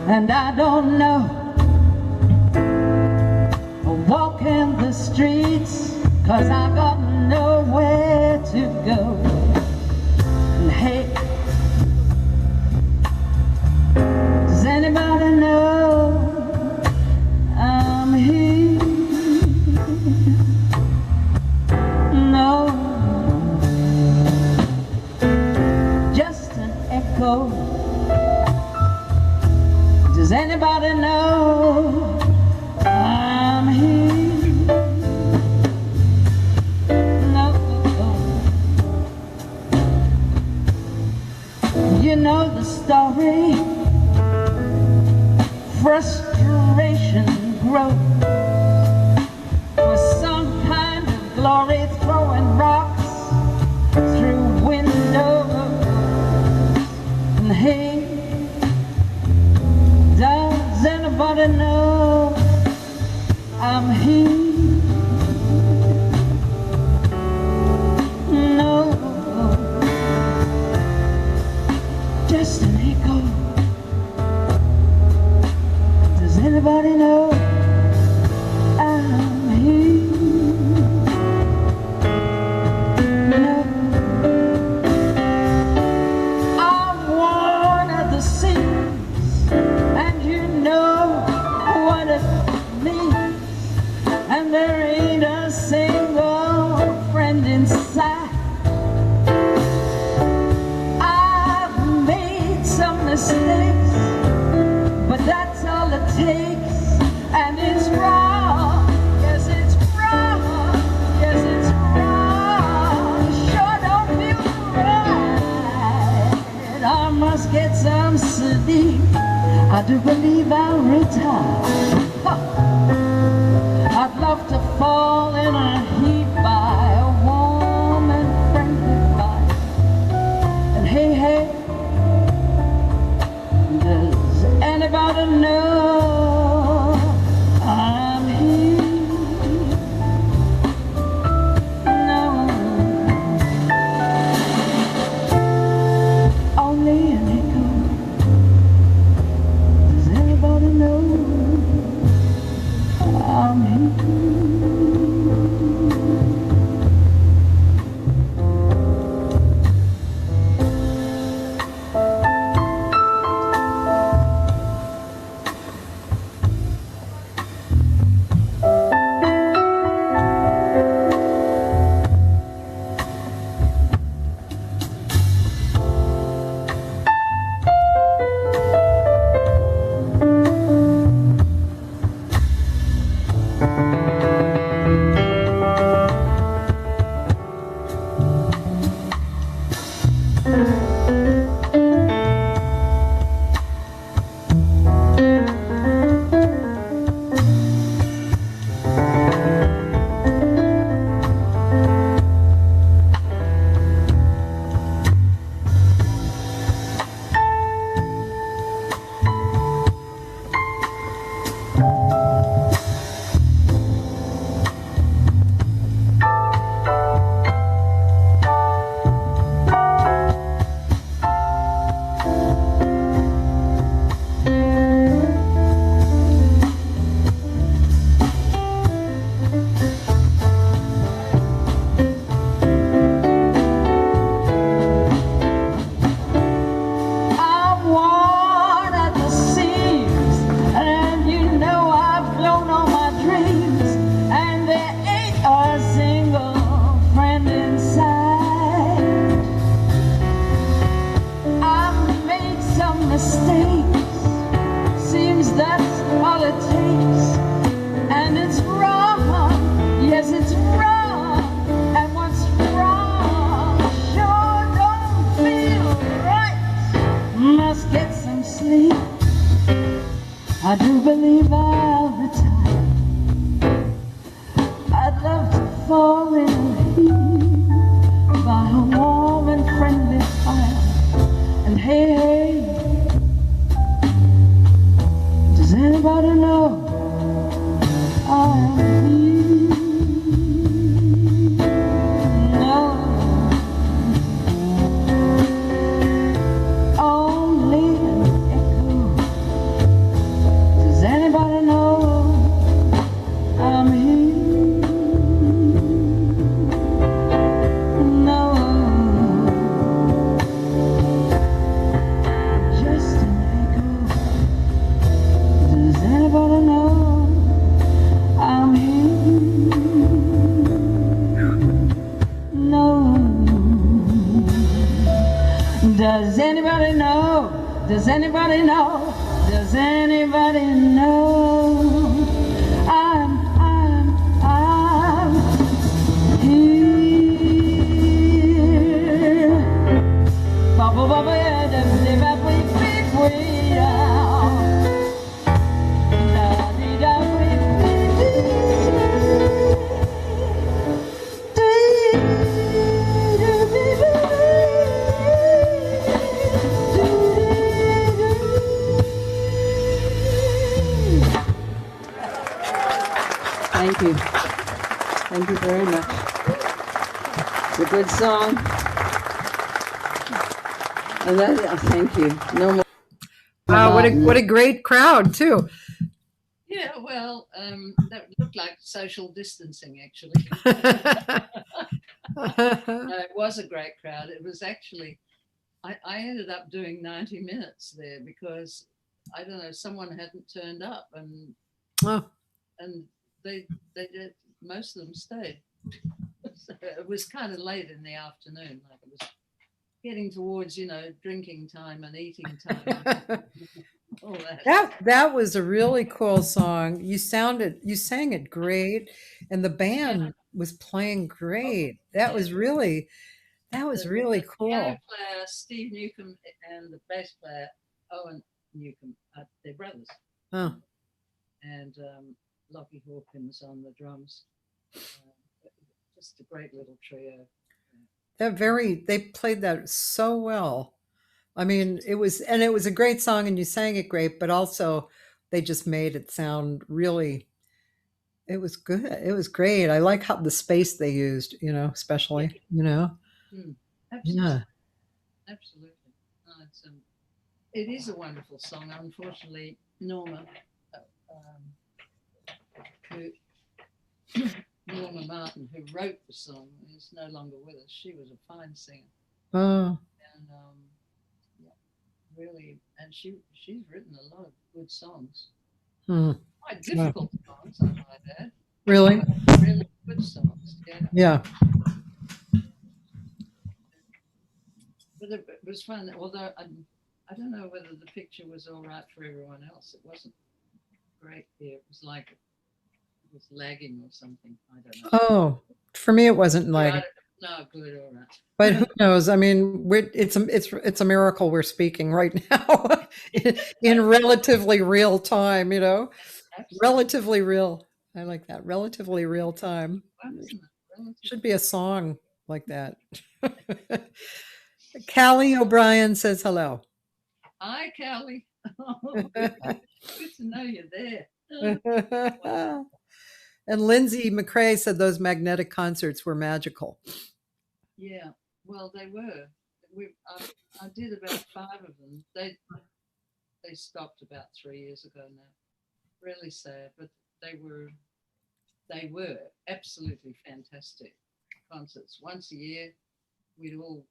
and I don't know. Walking the streets, 'cause I got nowhere to go. And hey, does anybody know I'm here? No, just an echo. Does anybody know I'm here? You know the story. Frustration grows for some kind of glory, throwing rocks through windows. And hey, does anybody know I'm here? No, just an echo. Does anybody know I'm here? No, I'm one of the scenes, and you know what it means. And there ain't a single friend in sight. I've made some mistakes, but that's all it takes. And it's wrong, yes it's wrong, yes it's wrong. Sure don't feel right. I must get some sleep. I do believe I'll retire. I'd love to fall in a heap by a warm and friendly fire. And hey, hey, does anybody know I'm here? No, only an echo. Does anybody know I do believe I'll retire. I'd love to fall in heat by a warm and friendly fire. And hey, does anybody know I'm here? No, only an echo. Does anybody know I'm here? No, just an echo. Does anybody know I'm here? No. Does anybody know? Does anybody know? Does anybody know? I'm here. Bubble, bubble, yeah, da, da, da, wee, wee, wee, yeah. Da, dee, da, wee, wee, dee, dee, dee, dee, dee, Thank you. Thank you very much. It's a good song. And that, thank you. No more. Wow, what a great crowd too. Yeah, well, that looked like social distancing, actually. It was a great crowd. It was actually, I ended up doing 90 minutes there because, I don't know, someone hadn't turned up and Oh, they did, most of them stayed. So it was kind of late in the afternoon, like it was getting towards, drinking time and eating time. All that. that was a really cool song. You sang it great, and the band was playing great. That was really The cool. piano player, Steve Newcomb, and the bass player, Owen Newcomb, they're brothers. Oh, And Lockie Hawkins on the drums. Just a great little trio. they played that so well. I mean, it was a great song, and you sang it great, but also they just made it sound really. It was good. It was great. I like how the space they used, especially, Absolutely. Yeah. Absolutely. No, it is a wonderful song. Unfortunately, Norma, Norma Martin, who wrote the song, is no longer with us. She was a fine singer. Oh, And really, and she's written a lot of good songs. Quite difficult songs, I might add. really? But really good songs. Yeah. But it was fun. Although I don't know whether the picture was all right for everyone else. It wasn't great here. It was like it was lagging or something. I don't know. Oh, for me it wasn't like. No, good, all right. But who knows? I mean, it's a miracle we're speaking right now in relatively real time. Absolutely. Relatively real. I like that. Relatively real time. Well, isn't it? Should be a song like that. Callie O'Brien says hello. Hi, Callie. Good to know you're there. And Lindsay McCrae said those magnetic concerts were magical. Yeah, well, they were. I did about 5 of them. They stopped about 3 years ago now. Really sad, but they were absolutely fantastic concerts. Once a year, we'd all,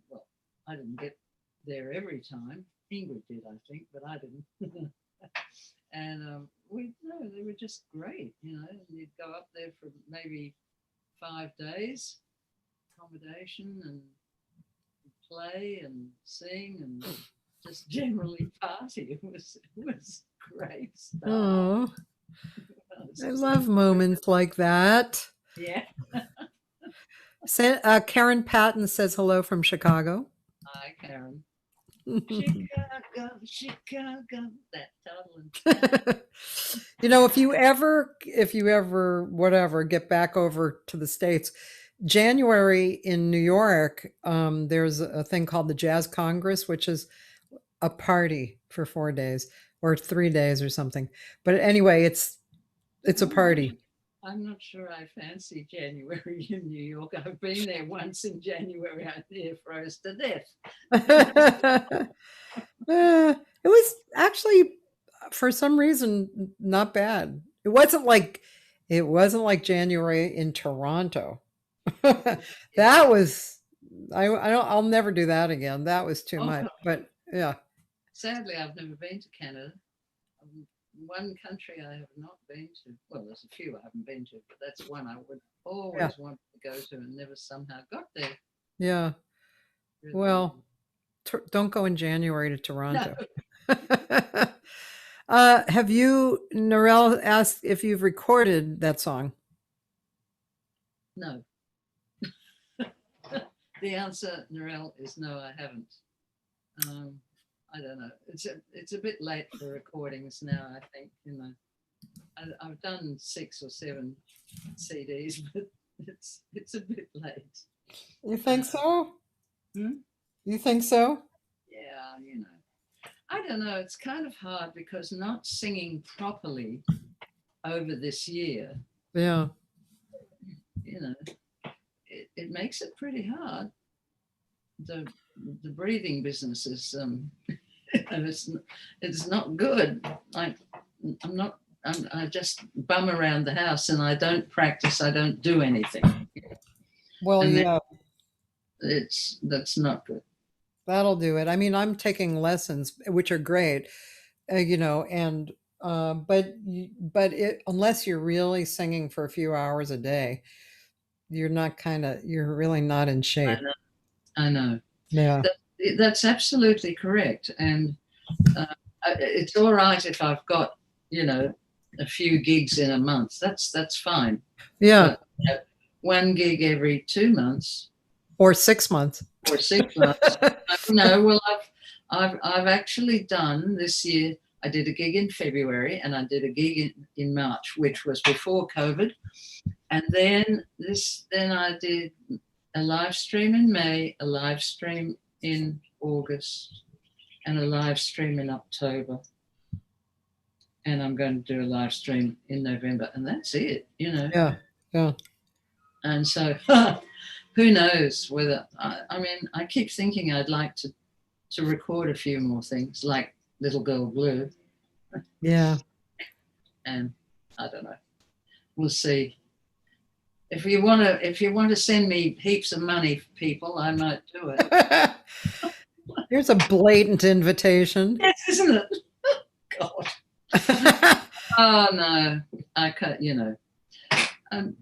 well, I didn't get there every time. Ingrid did, I think, but I didn't. And they were just great, You'd go up there for maybe 5 days, accommodation, and play and sing and just generally party. It was great stuff. Oh, I love moments like that. Yeah. Karen Patton says hello from Chicago. Hi, Karen. Chicago, Chicago, that total. You know, if you ever, whatever, get back over to the States, January in New York, there's a thing called the Jazz Congress, which is a party for 4 days or 3 days or something. But anyway, it's a party. I'm not sure I fancy January in New York. I've been there once in January. I near froze to death. It was actually, for some reason, not bad. It wasn't like January in Toronto. That was, I'll never do that again. That was too much. But yeah. Sadly, I've never been to Canada. One country I have not been to. Well, there's a few I haven't been to, but that's one I would always want to go to and never somehow got there. Yeah. Really. Well, don't go in January to Toronto. No. Have you, Noel asked if you've recorded that song? No. The answer, Noel, is no, I haven't. I don't know. It's a bit late for recordings now, I think. You know, I've done 6 or 7 CDs, but it's a bit late. You think so? Hmm? You think so? Yeah, you know. I don't know. It's kind of hard because not singing properly over this year, Yeah. you know, it makes it pretty hard. The breathing business is it's not good. I just bum around the house and I don't practice. I don't do anything. Well, And yeah. That's not good. That'll do it. I mean, I'm taking lessons, which are great, you know, and but unless you're really singing for a few hours a day, you're really not in shape. I know. Yeah. That's absolutely correct. And it's all right if I've got, you know, a few gigs in a month. That's fine. Yeah. But, one gig every 2 months. Or 6 months. Or 6 months. No, well, I've actually done this year. I did a gig in February and I did a gig in March, which was before COVID. And then I did a live stream in May, a live stream in August, and a live stream in October. And I'm going to do a live stream in November, and that's it, you know. Yeah, yeah. And so who knows whether, I mean, I keep thinking I'd like to record a few more things like Little Girl Blue. Yeah. And I don't know. We'll see. If you want to send me heaps of money, people, I might do it. Here's a blatant invitation. Yes, isn't it? God. Oh no, I can't. You know, I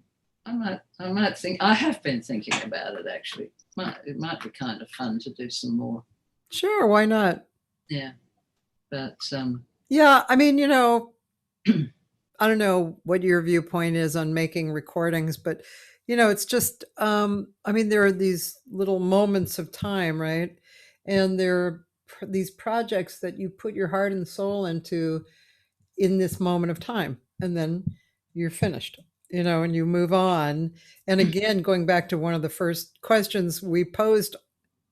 might think. I have been thinking about it actually. It might be kind of fun to do some more. Sure, why not? Yeah, but yeah, I mean, you know, I don't know what your viewpoint is on making recordings, but you know, it's just I mean, there are these little moments of time, right? And there are these projects that you put your heart and soul into in this moment of time, and then you're finished, you know, and you move on. And again, going back to one of the first questions we posed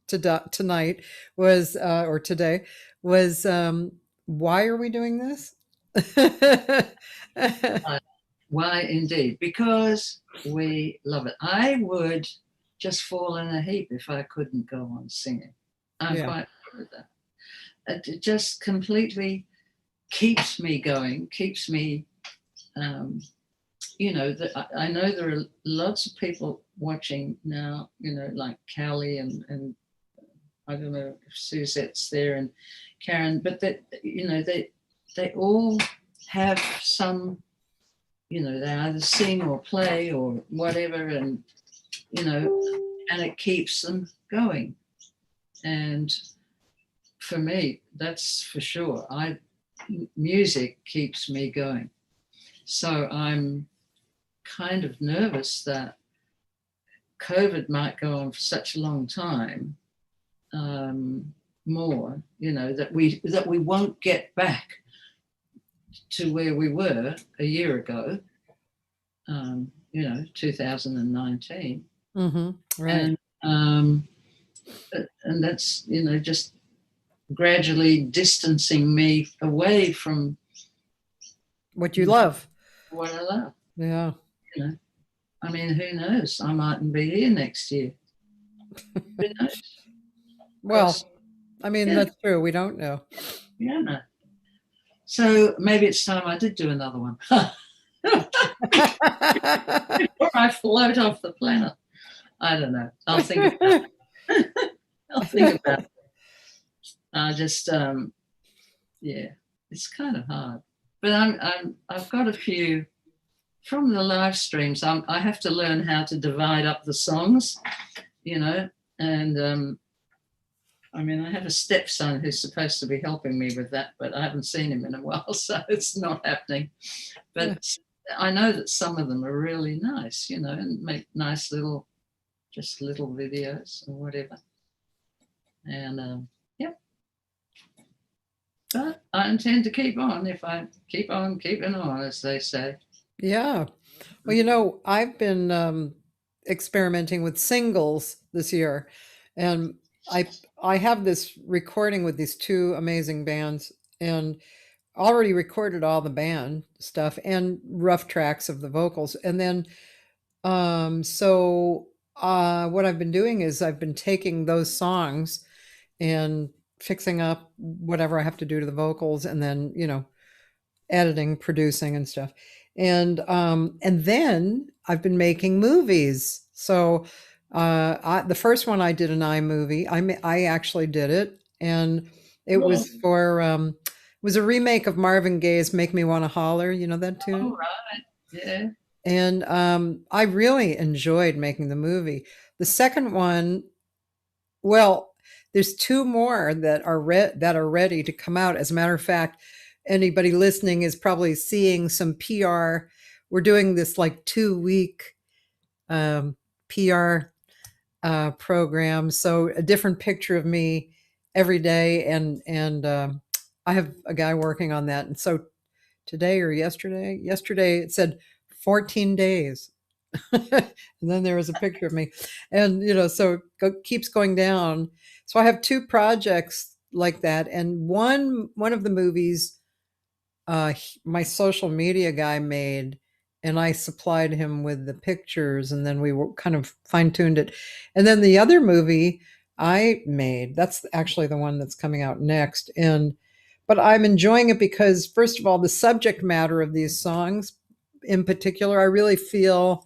tonight was or today was why are we doing this? Why indeed? Because we love it. I would just fall in a heap if I couldn't go on singing. I'm quite sure of that. It just completely keeps me going, keeps me, you know, I know there are lots of people watching now, you know, like Callie and I don't know if Suzette's there and Karen, but that, you know, they all have some, you know, they either sing or play or whatever, and, you know, and it keeps them going. And for me, that's for sure. Music keeps me going. So I'm kind of nervous that COVID might go on for such a long time. more, you know, that we won't get back to where we were a year ago, you know, 2019. Right. And that's, you know, just gradually distancing me away from What you love. what I love. Yeah. You know, I mean, who knows? I mightn't be here next year. Who knows? Well, I mean, Yeah. that's true. We don't know. Yeah, no. So maybe it's time I did do another one. Or I float off the planet. I don't know. I'll think about it. I'll think about it. I just, yeah, it's kind of hard. But I've got a few from the live streams. I have to learn how to divide up the songs, you know, and I mean, I have a stepson who's supposed to be helping me with that, but I haven't seen him in a while, so it's not happening. But I know that some of them are really nice, you know, and make nice little videos or whatever. And yeah, but I intend to keep on if I keep on keeping on, as they say. Yeah. Well, you know, I've been experimenting with singles this year, and I have this recording with these two amazing bands, and already recorded all the band stuff and rough tracks of the vocals. And then so what I've been doing is I've been taking those songs and fixing up whatever I have to do to the vocals, and then, you know, editing, producing and stuff. And then I've been making movies. So the first one I did an iMovie. I actually did it, and it was for it was a remake of Marvin Gaye's "Make Me Want to Holler." You know that tune? All right. Yeah. And I really enjoyed making the movie. The second one, well, there's two more that are ready to come out. As a matter of fact, anybody listening is probably seeing some PR. We're doing this like 2-week PR program. So a different picture of me every day, and I have a guy working on that. And so today or yesterday it said 14 days. And then there was a picture of me, and you know, so it keeps going down. So I have two projects like that, and one of the movies my social media guy made, and I supplied him with the pictures, and then we were kind of fine-tuned it. And then the other movie I made, that's actually the one that's coming out next. But I'm enjoying it because, first of all, the subject matter of these songs in particular, I really feel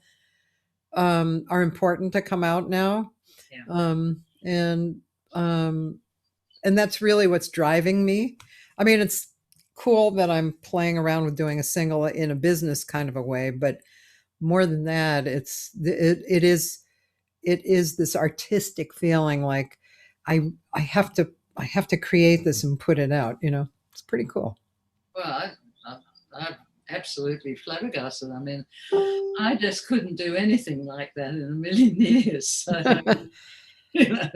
are important to come out now. Yeah. And that's really what's driving me. I mean, it's cool that I'm playing around with doing a single in a business kind of a way, but more than that, it is this artistic feeling like I have to create this and put it out. You know, it's pretty cool. Well, I'm absolutely flabbergasted. I mean, I just couldn't do anything like that in a million years. So, you know.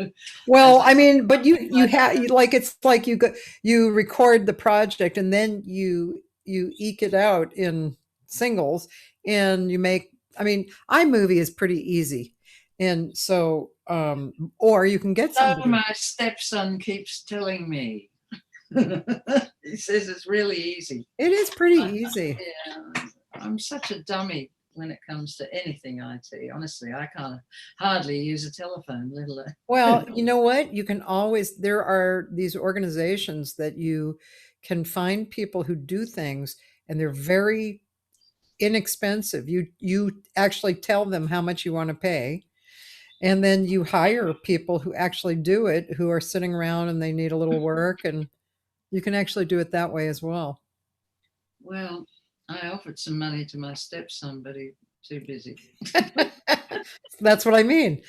Well, I mean, but you have, like, it's like you record the project, and then you eke it out in singles, and you make, I mean, iMovie is pretty easy. And so or you can get somebody. So my stepson keeps telling me. He says it's really easy. It is pretty easy. Yeah, I'm such a dummy when it comes to anything IT. Honestly, I can't hardly use a telephone, let alone. Well, you know what? You can always, there are these organizations that you can find people who do things, and they're very inexpensive. You actually tell them how much you want to pay, and then you hire people who actually do it, who are sitting around and they need a little work, and you can actually do it that way as well. Well, I offered some money to my stepson, but he's too busy. That's what I mean.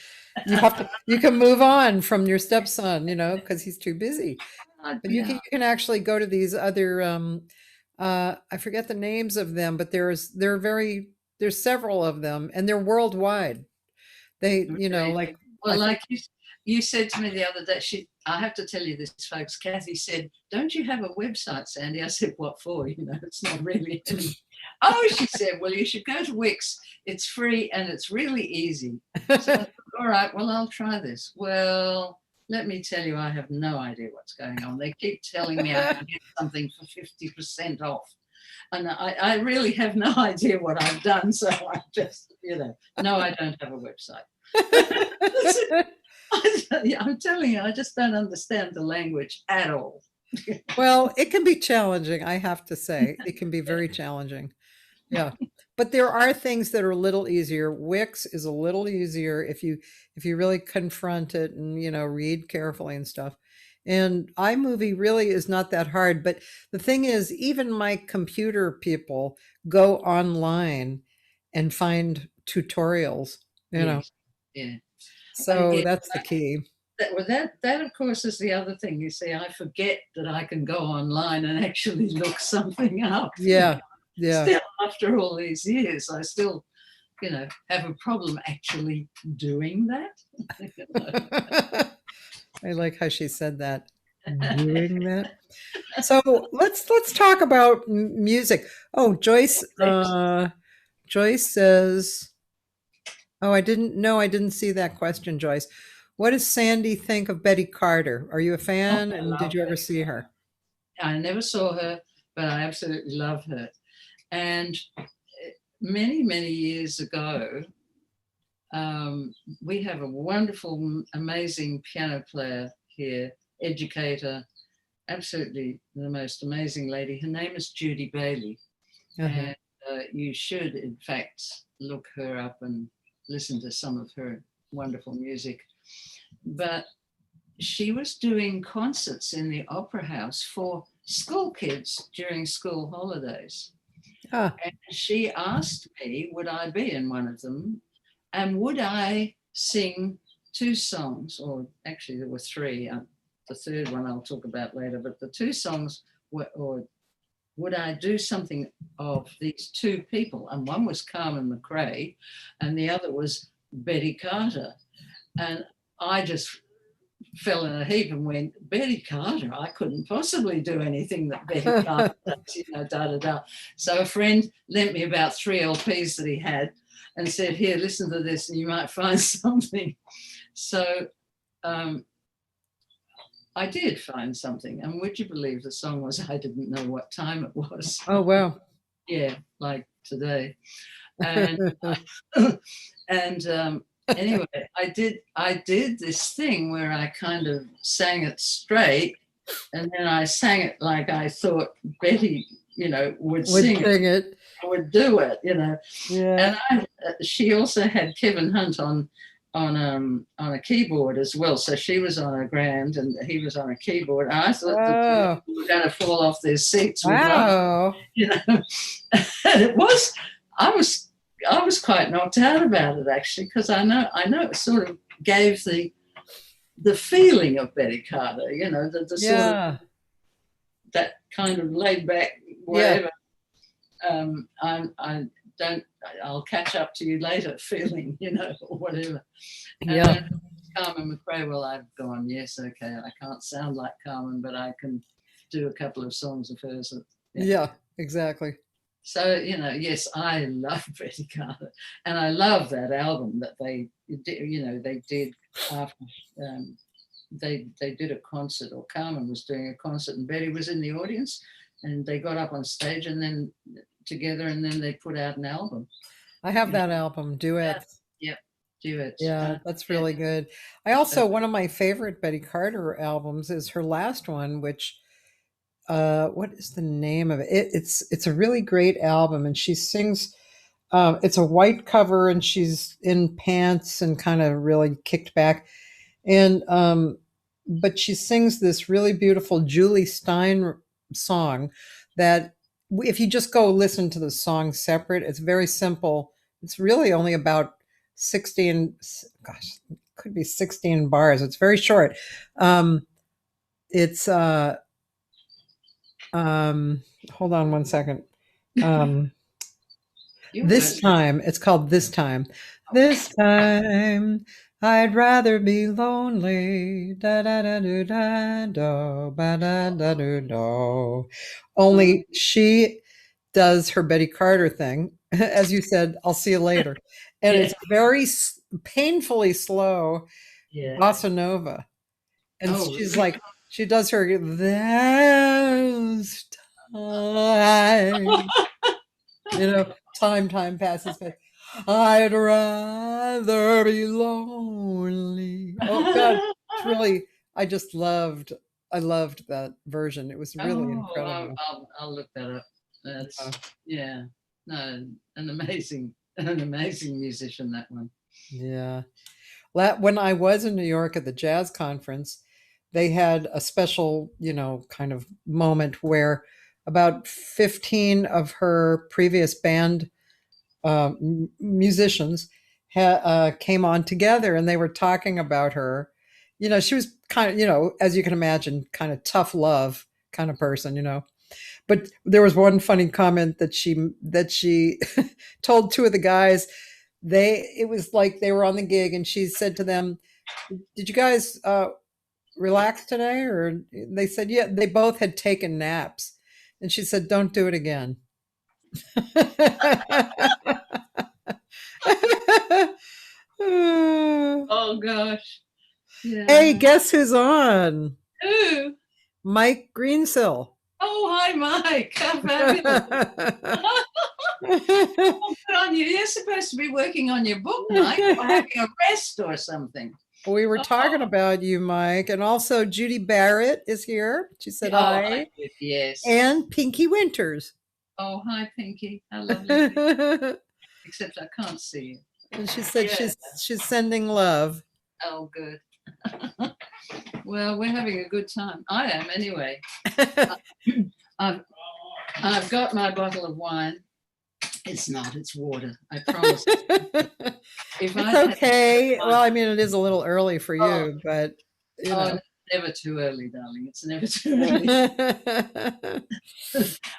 You can move on from your stepson, you know, because he's too busy. But you can actually go to these other I forget the names of them, but there's several of them, and they're worldwide. They, you know, like, well, like you said to me the other day, I have to tell you this, folks. Cathy said, "Don't you have a website, Sandie?" I said, "What for? You know, it's not really." Oh, she said, "Well, you should go to Wix. It's free and it's really easy." So I thought, all right, well, I'll try this. Well, let me tell you, I have no idea what's going on. They keep telling me I can get something for 50% off. And I really have no idea what I've done. So I just, no, I don't have a website. I'm telling you, I just don't understand the language at all. Well, it can be challenging, I have to say. It can be very challenging. Yeah. But there are things that are a little easier. Wix is a little easier if you really confront it and, read carefully and stuff. And iMovie really is not that hard. But the thing is, even my computer people go online and find tutorials, Yes. Yeah. So again, that's the key. That of course is the other thing. You see, I forget that I can go online and actually look something up. Yeah. Still, after all these years, I still, have a problem actually doing that. I like how she said that. Doing that. So let's talk about music. Oh, Joyce. Joyce says, "Oh, I didn't see that question, Joyce. What does Sandie think of Betty Carter? Are you a fan? And did you ever see her?" I never saw her, but I absolutely love her. And many, many years ago, we have a wonderful, amazing piano player here, educator, absolutely the most amazing lady. Her name is Judy Bailey. And you should, in fact, look her up and listen to some of her wonderful music. But she was doing concerts in the Opera House for school kids during school holidays. And she asked me, would I be in one of them? And would I sing 2 songs? Or actually, there were 3. The third one I'll talk about later. But the 2 songs were, or would I do something of these 2 people? And one was Carmen McRae, and the other was Betty Carter. And I just fell in a heap and went, Betty Carter, I couldn't possibly do anything that Betty Carter does, So a friend lent me about 3 LPs that he had and said, here, listen to this and you might find something. So I did find something. And would you believe the song was I Didn't Know What Time It Was. Oh, wow. Yeah, like today. And, anyway, I did this thing where I kind of sang it straight, and then I sang it like I thought Betty, would sing it. I would do it, Yeah. And she also had Kevin Hunt on a keyboard as well. So she was on a grand and he was on a keyboard. And I thought that they were going to fall off their seats. Wow. And it was. I was quite knocked out about it actually, because I know it sort of gave the feeling of Betty Carter, the sort of that kind of laid back whatever. I don't. I'll catch up to you later feeling, or whatever. Yeah. Carmen McRae. Well, I've gone. Yes, okay. I can't sound like Carmen, but I can do a couple of songs of hers. Yeah, exactly. So, yes, I love Betty Carter, and I love that album that they did after they did a concert, or Carmen was doing a concert and Betty was in the audience, and they got up on stage and then together, and then they put out an album. I have that album, Duets. Yep, Duets. Yeah, that's really good. I also, one of my favorite Betty Carter albums is her last one, which what is the name of it? It's a really great album, and she sings. It's a white cover, and she's in pants and kind of really kicked back, and but she sings this really beautiful Julie Stein song that if you just go listen to the song separate, it's very simple. It's really only about 16. Gosh, it could be 16 bars. It's very short. It's hold on one second. This time, it's called This Time. This time I'd rather be lonely. Da da da do da do ba da da do do. Only she does her Betty Carter thing. As you said, I'll see you later. And Yeah. it's very painfully slow Yeah. bossa nova. And Oh, she's like, she does her those time, time passes by. I'd rather be lonely. Oh God, it's really, I loved that version. It was really incredible. I'll look that up. That's Yeah. no, an amazing musician, that one. Yeah. When I was in New York at the jazz conference, they had a special, kind of moment where about 15 of her previous band musicians came on together, and they were talking about her. She was kind of, as you can imagine, kind of tough love kind of person. But there was one funny comment that she told two of the guys. It was like they were on the gig, and she said to them, "Did you guys relax today?" Or they said, "Yeah." They both had taken naps, and she said, "Don't do it again." Oh gosh. Yeah. Hey, guess who's on? Who? Mike Greensill. Oh, hi, Mike. How fabulous. Oh, good on you. You're supposed to be working on your book, Mike, or having a rest or something. We were talking about you, Mike, and also Judy Barrett is here. She said hi. Yes. And Pinky Winters. Oh, hi, Pinky. How lovely. Except I can't see you. And she said she's sending love. Oh, good. Well, we're having a good time. I am, anyway. I've got my bottle of wine. It's not. It's water. I promise. It's okay. Well, I mean, it is a little early for you, but never too early, darling. It's never too early.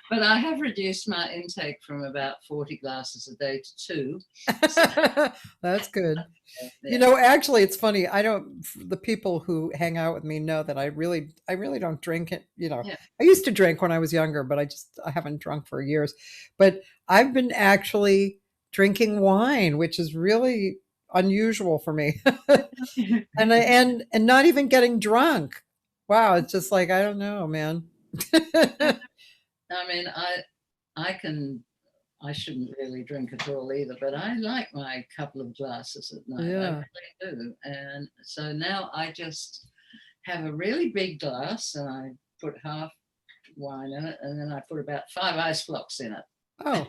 But I have reduced my intake from about 40 glasses a day to 2. So. That's good. Yeah. Actually, it's funny. The people who hang out with me know that I really don't drink it. I used to drink when I was younger, but I haven't drunk for years. But I've been actually drinking wine, which is really unusual for me. and not even getting drunk. Wow. It's just like, I don't know, man. I mean, I shouldn't really drink at all either, but I like my couple of glasses at night. Yeah. I really do. And so now I just have a really big glass, and I put half wine in it, and then I put about 5 ice blocks in it. Oh,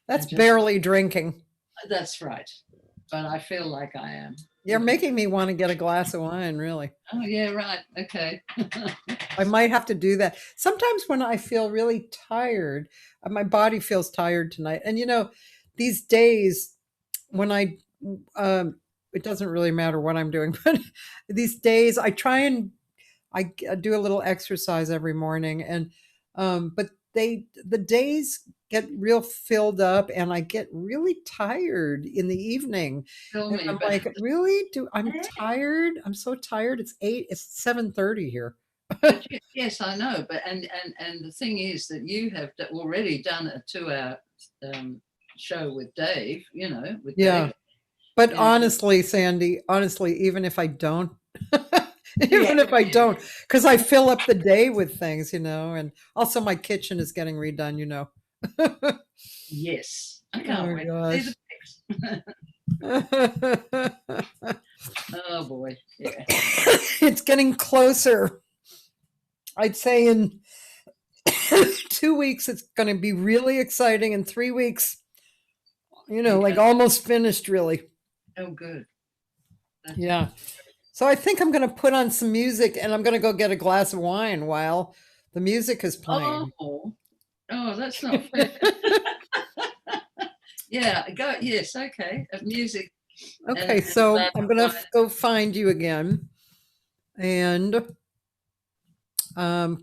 that's barely drinking. That's right. But I feel like I am. You're making me want to get a glass of wine, really. Oh, yeah, right. Okay. I might have to do that. Sometimes when I feel really tired, my body feels tired tonight. And, these days when it doesn't really matter what I'm doing, but these days I try and I do a little exercise every morning. And, but the days get real filled up, and I get really tired in the evening. And I'm like, really? I'm tired. I'm so tired. It's 7:30 here. Yes, I know. But and the thing is that you have already done a 2-hour show with Dave. Dave. But honestly, Sandie, even if I don't. If I don't, because I fill up the day with things, and also my kitchen is getting redone, Yes, I can't wait to see the pics. Oh boy, yeah. It's getting closer. I'd say in 2 weeks it's going to be really exciting. In 3 weeks, like almost finished, really. Oh, good. Yeah. So I think I'm going to put on some music, and I'm going to go get a glass of wine while the music is playing. Oh, that's not fair. Yeah, go. Yes, okay. Music. Okay, so I'm going to go find you again. And I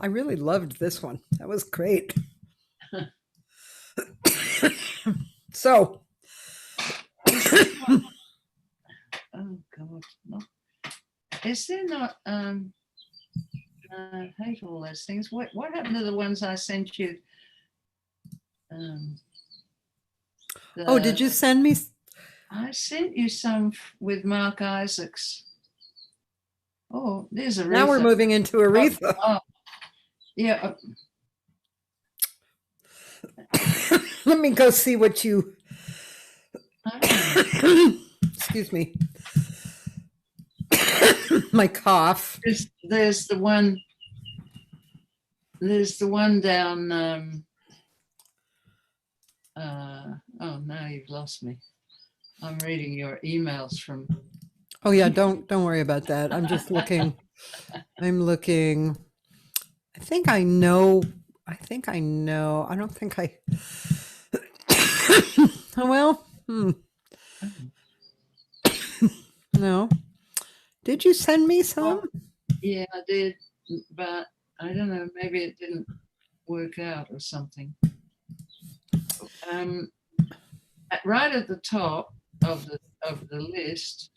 really loved this one. That was great. So. oh God, not, is there not? I hate all those things. What happened to the ones I sent you? Oh, did you send me? I sent you some with Mark Isaacs. Oh, there's Aretha. Now we're moving into Aretha. Yeah. Let me go see what you. Excuse me. My cough. There's the one. There's the one down. Oh, now you've lost me. I'm reading your emails from. Oh yeah, don't worry about that. I'm just looking. I'm looking. I think I know. I don't think I. Well, no. Did you send me some? Yeah, I did, but I don't know. Maybe it didn't work out or something. Right at the top of the list,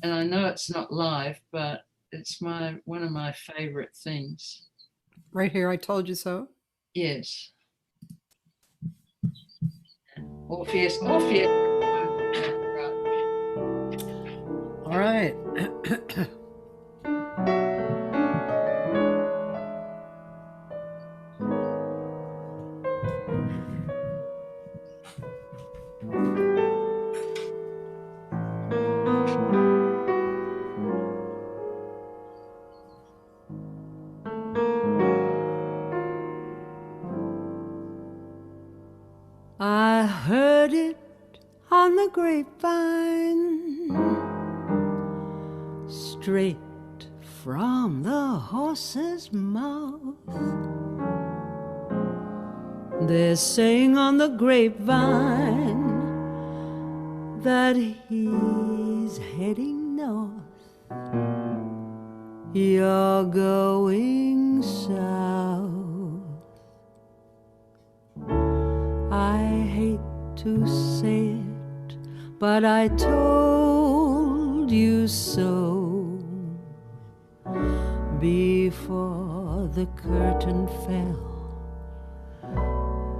and I know it's not live, but it's one of my favorite things. Right here, I told you so. Yes. Orpheus. Right. All right. I heard it on the grapevine, straight from the horse's mouth. They're saying on the grapevine that he's heading north. You're going south. I hate to say it, but I told you so before the curtain fell.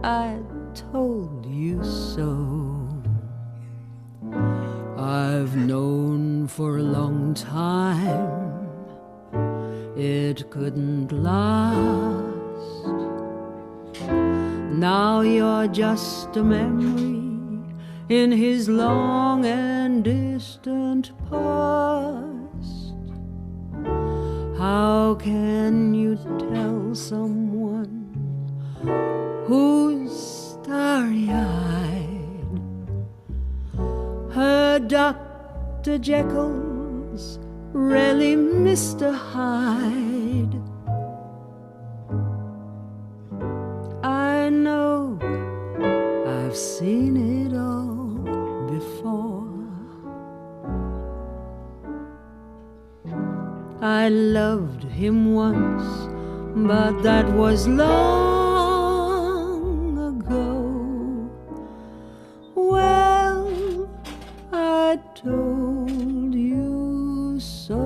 I told you so. I've known for a long time it couldn't last. Now you're just a memory in his long and distant past. How can you tell someone who's starry-eyed her Dr. Jekyll's really Mr. Hyde? I know I've seen it all before. I loved him once, but that was long ago. Well, I told you so.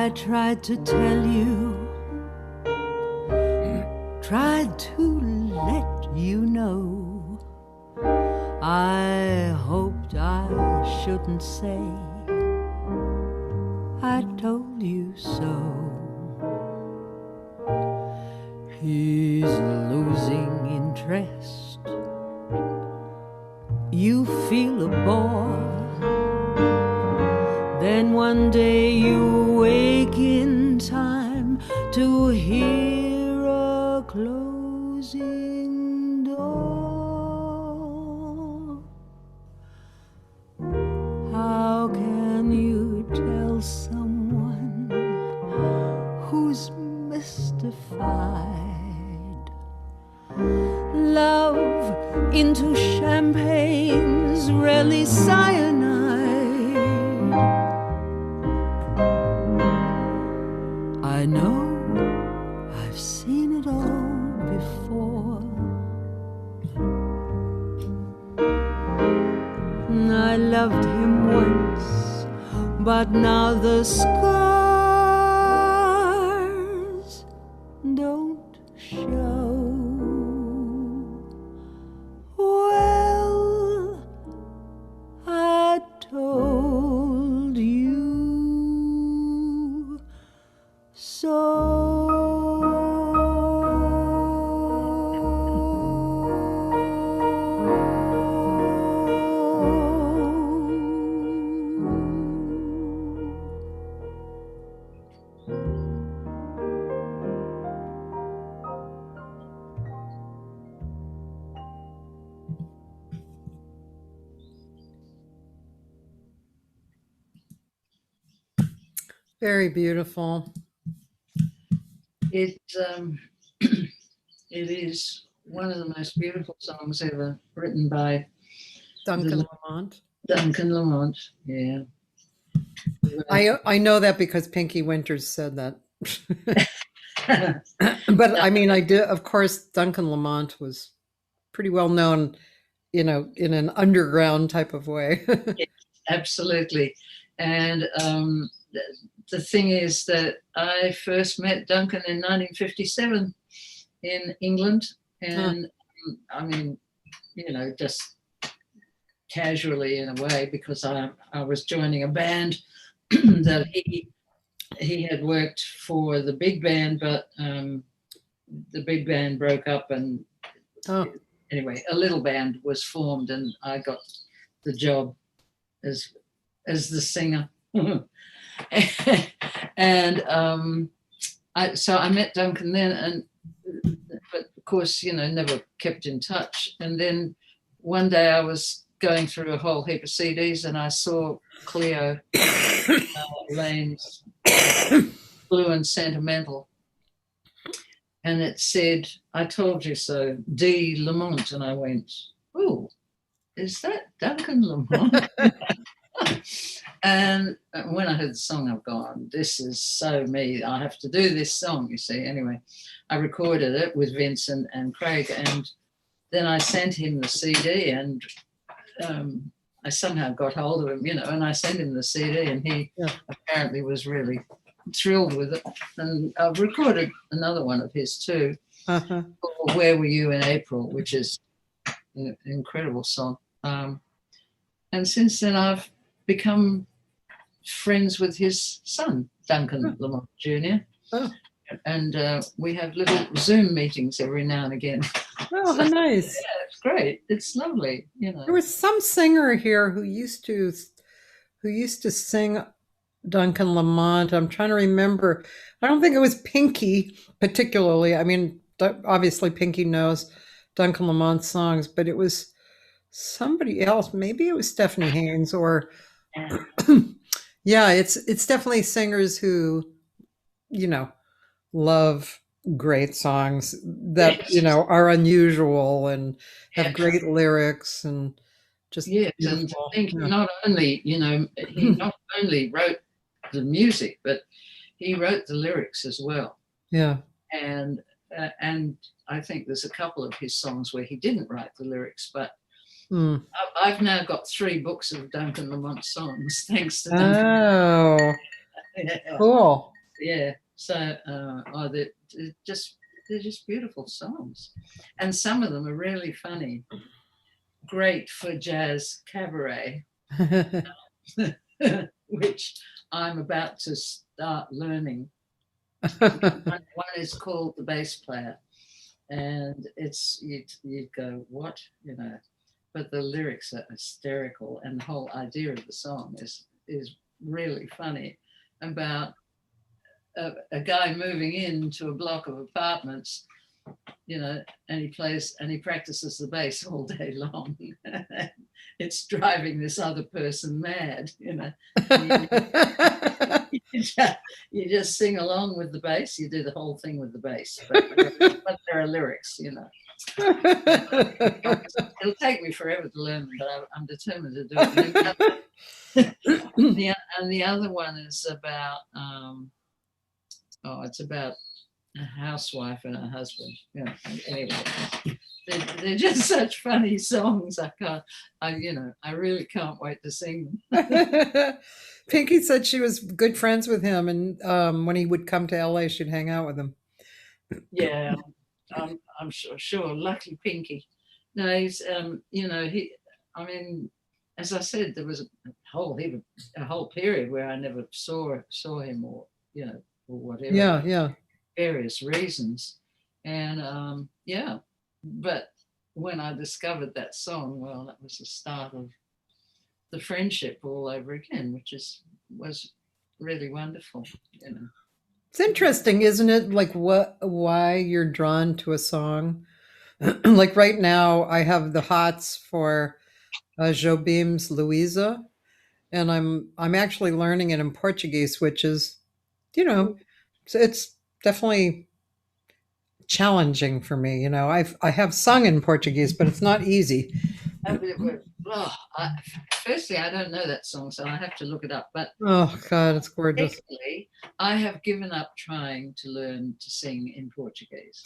I tried to tell you, tried to let you know. I hoped I shouldn't say I told you so. He's losing interest. You feel a bore. Then one day you wake in time to hear a closing door. How can you tell someone who's mystified? Love into champagne's really cyanide. I know I've seen it all before. I loved him once, but now the scars don't show. Well, I told you so. Very beautiful. It it is one of the most beautiful songs ever written by Duncan Lamont. Duncan Lamont. Yeah. I know that because Pinky Winters said that. But I mean, I did, of course, Duncan Lamont was pretty well known, you know, in an underground type of way. Absolutely. And the thing is that I first met Duncan in 1957 in England. And I mean, you know, just casually in a way, because I was joining a band that he had worked for the big band, but the big band broke up, and anyway, a little band was formed, and I got the job as the singer. And so I met Duncan then, but of course, you know, never kept in touch. And then one day I was going through a whole heap of CDs, and I saw Cleo Lane's Blue and Sentimental, and it said, "I told you so, D. Lamont." And I went, "Oh, is that Duncan Lamont?" And when I heard the song, I've gone, "This is so me. I have to do this song," you see. Anyway, I recorded it with Vincent and Craig, and then I sent him the CD, and I somehow got hold of him, you know, and I sent him the CD, and he apparently was really thrilled with it. And I've recorded another one of his too, called "Where Were You in April," which is an incredible song. And since then, I've become friends with his son, Duncan Lamont Jr. And we have little Zoom meetings every now and again. Oh, how nice. Yeah, it's great. It's lovely, you know. There was some singer here who used to sing Duncan Lamont. I'm trying to remember. I don't think it was Pinky particularly. I mean, obviously Pinky knows Duncan Lamont's songs, but it was somebody else. Maybe it was Stephanie Haynes, or yeah, it's definitely singers who, you know, love great songs that, you know, are unusual and have great lyrics and just beautiful. And I think not only, you know, he not only wrote the music, but he wrote the lyrics as well. Yeah. And I think there's a couple of his songs where he didn't write the lyrics, but I've now got 3 books of Duncan Lamont songs, thanks to Duncan. Oh, Yeah. Cool. Yeah. So, they're just beautiful songs, and some of them are really funny. Great for jazz cabaret, which I'm about to start learning. One is called The Bass Player, and it's you'd go, what, you know, but the lyrics are hysterical, and the whole idea of the song is really funny, about a guy moving into a block of apartments, you know, and he practices the bass all day long. It's driving this other person mad, you know. You just sing along with the bass. You do the whole thing with the bass, but there are lyrics, you know. It'll take me forever to learn them, but I'm determined to do it. And the other one is about it's about a housewife and a husband. Yeah. Anyway, they're just such funny songs. I really can't wait to sing them. Pinky said she was good friends with him, and when he would come to LA, she'd hang out with him. Yeah, I'm sure. Lucky Pinky. No, he's I mean, as I said, there was a whole period where I never saw him, or you know, or whatever. Yeah. Various reasons, and but when I discovered that song, well, that was the start of the friendship all over again, which was really wonderful, you know. It's interesting, isn't it? Like why you're drawn to a song. Like right now, I have the hots for Jobim's Luisa, and I'm actually learning it in Portuguese, which is, you know, it's definitely challenging for me. You know, I have sung in Portuguese, but it's not easy. Firstly, I don't know that song, so I have to look it up. But oh God, it's gorgeous. secondly, I have given up trying to learn to sing in Portuguese.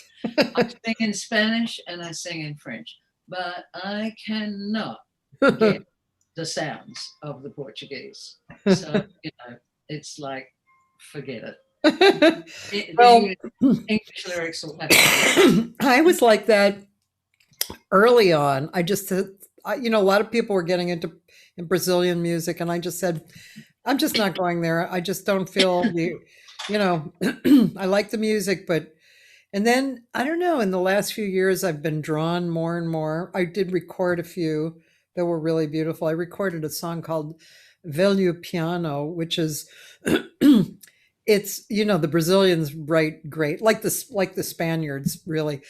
I sing in Spanish and I sing in French, but I cannot get the sounds of the Portuguese. So, you know, it's like, forget it. Well, English lyrics will have to I was like that early on. I just, you know, a lot of people were getting into Brazilian music, and I just said, I'm just not going there. I just don't feel you know, I like the music, but, and then I don't know, in the last few years, I've been drawn more and more. I did record a few that were really beautiful. I recorded a song called Velho Piano, which is, it's, you know, the Brazilians write great, like the Spaniards, really.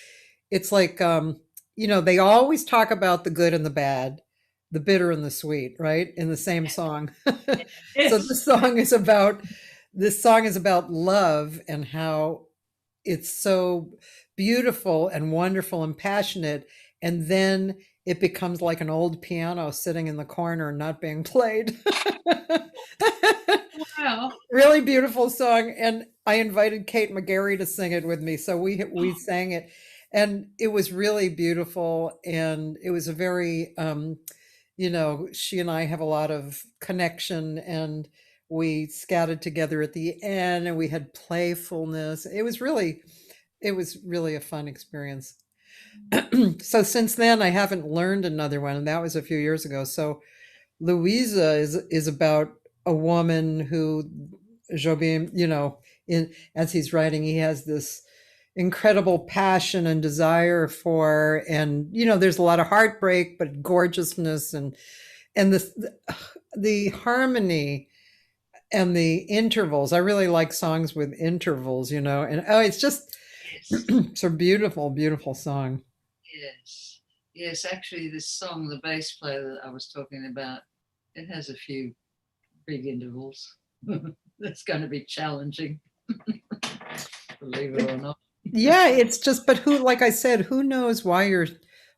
It's like, you know, they always talk about the good and the bad, the bitter and the sweet, right, in the same song. So this song is about love, and how it's so beautiful and wonderful and passionate, and then it becomes like an old piano sitting in the corner and not being played. Wow. Really beautiful song, and I invited Kate McGarry to sing it with me, so we sang it, and it was really beautiful, and it was a very you know, she and I have a lot of connection, and we scattered together at the end, and we had playfulness. It was really a fun experience. So since then, I haven't learned another one, and that was a few years ago. So Louisa is about a woman who Jobim, you know, as he's writing, he has this incredible passion and desire for, and you know, there's a lot of heartbreak, but gorgeousness, and the harmony and the intervals. I really like songs with intervals, you know, and it's just it's a beautiful song. Yes, actually this song, The Bass Player, that I was talking about, it has a few big intervals. That's going to be challenging. Believe it or not. Yeah, it's just, but who, like I said, who knows why you're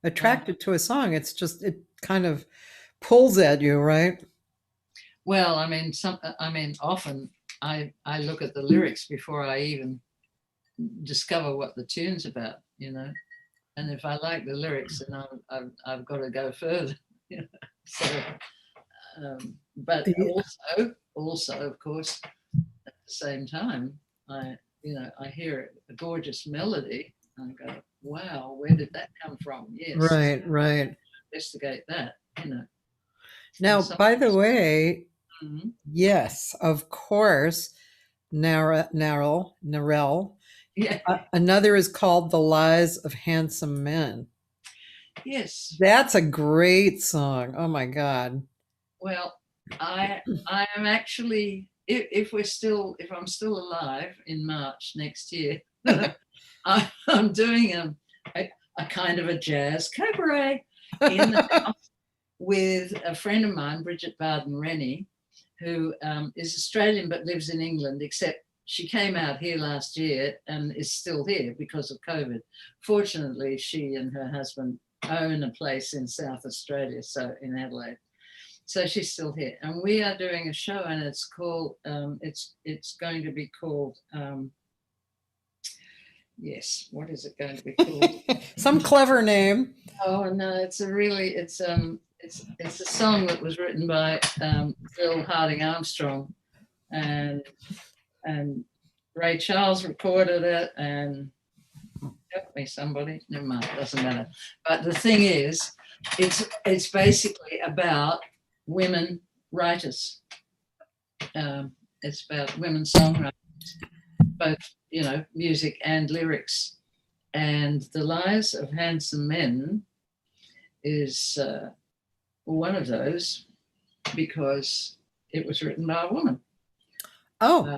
attracted to a song? It's just, it kind of pulls at you, right? Well, I mean, often I look at the lyrics before I even discover what the tune's about, you know. And if I like the lyrics, then I've got to go further. You know? So, but also, of course, the same time, I hear a gorgeous melody and I go, wow, where did that come from? Yes. Right. Investigate that, Now, by the way, Mhm. yes, of course, Narelle. Yeah. Another is called The Lies of Handsome Men. Yes. That's a great song. Oh my God. Well, I am actually, if I'm still alive in March next year, I'm doing a kind of a jazz cabaret in the house with a friend of mine, Bridget Barden-Rennie, who is Australian but lives in England, except she came out here last year and is still here because of COVID. Fortunately, she and her husband own a place in South Australia, so in Adelaide. So she's still here. And we are doing a show, and it's called, it's going to be called, yes, what is it going to be called? Some clever name. Oh no, it's a song that was written by Bill Harding Armstrong, and Ray Charles recorded it, and help me somebody, never mind, it doesn't matter. But the thing is, it's basically about women writers. It's about women songwriters, both music and lyrics. And The Lies of Handsome Men is one of those because it was written by a woman. Oh.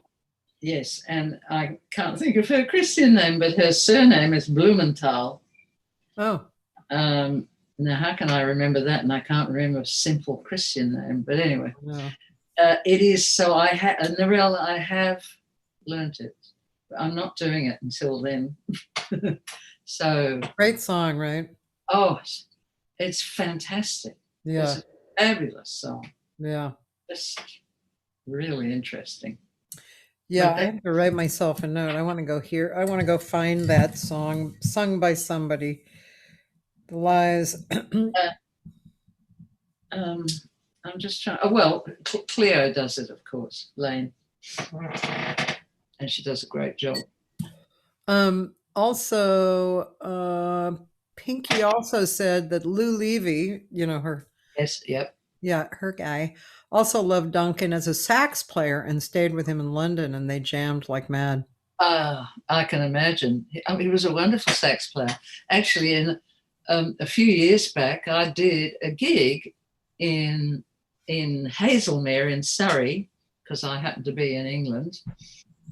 Yes, and I can't think of her Christian name, but her surname is Blumenthal. Oh. Now, how can I remember that? And I can't remember a simple Christian name. But anyway, No. It is. So Narelle, I have learnt it. I'm not doing it until then. So Great song, right? Oh, it's fantastic. Yeah. It's a fabulous song. Yeah. Just really interesting. Yeah, I have to write myself a note. I want to go here. I want to go find that song sung by somebody. The Lies. I'm just trying. Oh, well, Cleo does it, of course, Lane, and she does a great job. Also, Pinky also said that Lou Levy, her. Yes. Yep. Yeah, her guy also loved Duncan as a sax player and stayed with him in London, and they jammed like mad. I can imagine. He was a wonderful sax player. Actually, in a few years back, I did a gig in Hazelmere in Surrey, because I happened to be in England,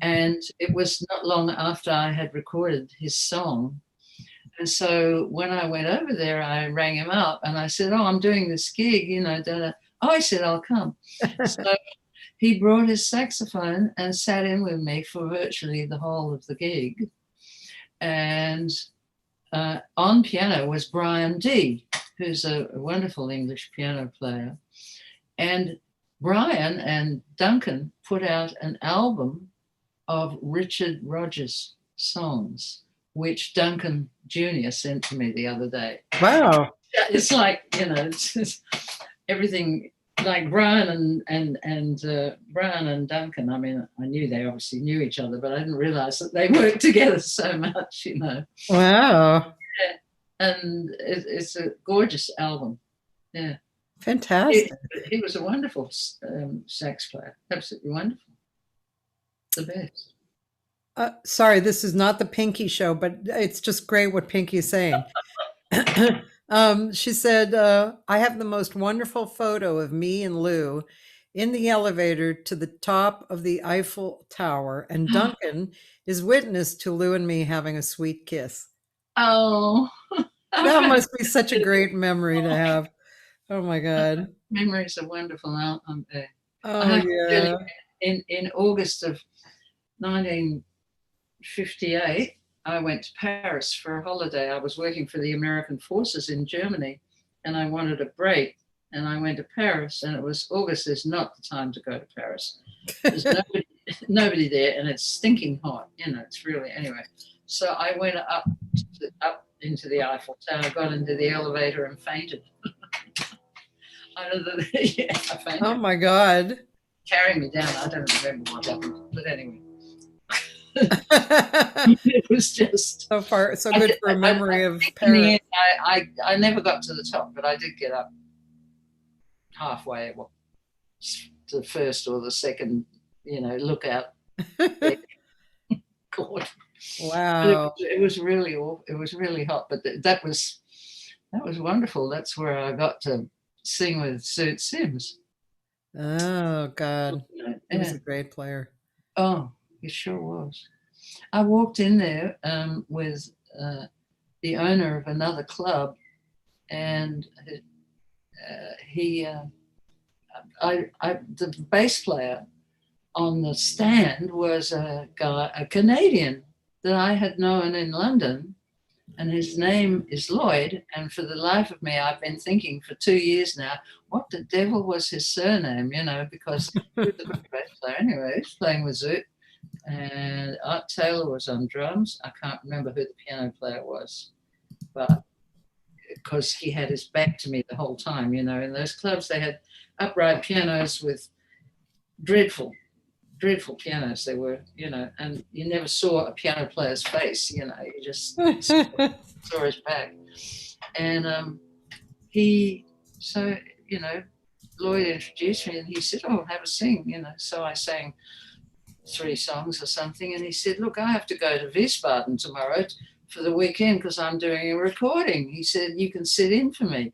and it was not long after I had recorded his song. And so when I went over there, I rang him up and I said, I'm doing this gig, Oh, he said, I'll come. So he brought his saxophone and sat in with me for virtually the whole of the gig. And on piano was Brian D., who's a wonderful English piano player. And Brian and Duncan put out an album of Richard Rodgers songs, which Duncan Jr. sent to me the other day. Wow. It's like, it's just everything, like Brian and Brian and Duncan. I mean, I knew they obviously knew each other, but I didn't realize that they worked together so much, Wow. Yeah. And it's a gorgeous album. Yeah. Fantastic. He was a wonderful sax player. Absolutely wonderful. The best. Sorry, this is not the Pinky show, but it's just great what Pinky is saying. She said, I have the most wonderful photo of me and Lou in the elevator to the top of the Eiffel Tower, and Duncan is witness to Lou and me having a sweet kiss. Oh. That must be such a great memory to have. Oh my God. Memories are wonderful. Oh yeah. In August of 1958, I went to Paris for a holiday. I was working for the American forces in Germany and I wanted a break. And I went to Paris, and it was August is not the time to go to Paris. There's nobody there, and it's stinking hot. It's really, anyway. So I went up into the Eiffel Tower, got into the elevator and fainted. I fainted. Oh my God. Carrying me down. I don't remember what happened. But But anyway, it was just so far, so good for a memory of in the Paris. end, I never got to the top, but I did get up halfway, well, to the first or the second, lookout. God. Wow. It was really hot, but that was wonderful. That's where I got to sing with Zoot Sims. Oh God, he was Yeah. a great player. Oh, he sure was. I walked in there with the owner of another club, and the bass player on the stand was a Canadian that I had known in London, and his name is Lloyd. And for the life of me, I've been thinking for 2 years now, what the devil was his surname? Because he was a good bass player anyway. He was playing with Zoot, and Art Tailleur was on drums. I can't remember who the piano player was, but because he had his back to me the whole time, in those clubs they had upright pianos with dreadful pianos they were, and you never saw a piano player's face, you just saw his back. And Lloyd introduced me and he said, oh, have a sing, so I sang 3 songs or something, and he said, look, I have to go to Wiesbaden tomorrow for the weekend because I'm doing a recording. He said, you can sit in for me.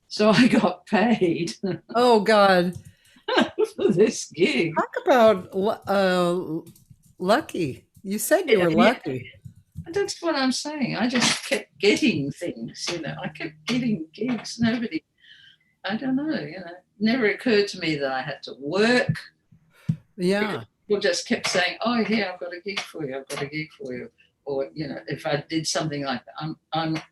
So I got paid. Oh God. For this gig. Talk about lucky. You said you were lucky. That's what I'm saying. I just kept getting things, I kept getting gigs. I don't know, it never occurred to me that I had to work. Yeah. People just kept saying, oh, yeah, I've got a gig for you. Or, if I did something like that,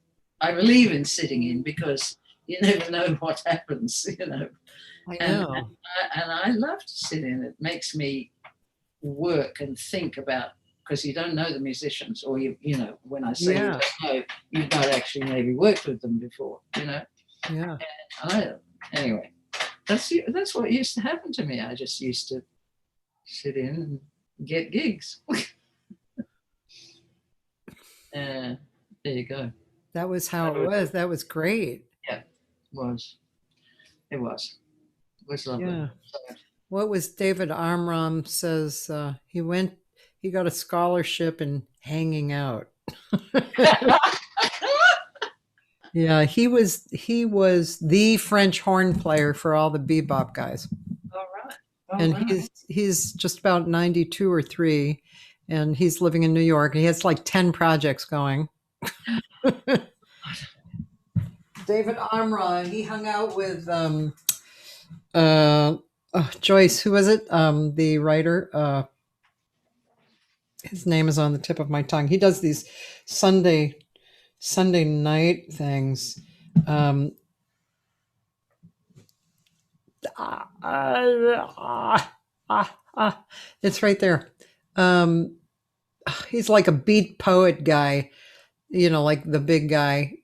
I believe in sitting in because you never know what happens, I know. And I love to sit in. It makes me work and think about, because you don't know the musicians, or when I say you don't know, you've not actually maybe worked with them before, Yeah. And anyway, that's what used to happen to me. I just used to sit in and get gigs. There you go. That was how it was. That was great. Yeah, it was. It was lovely. Yeah. What was David Armram says he got a scholarship in hanging out. Yeah, he was the French horn player for all the bebop guys. All right. Oh, And wow. he's just about 92 or 3, and he's living in New York. He has like 10 projects going. David Armram, he hung out with Joyce, who was it? The writer. His name is on the tip of my tongue. He does these Sunday night things. It's right there. He's like a beat poet guy, like the big guy.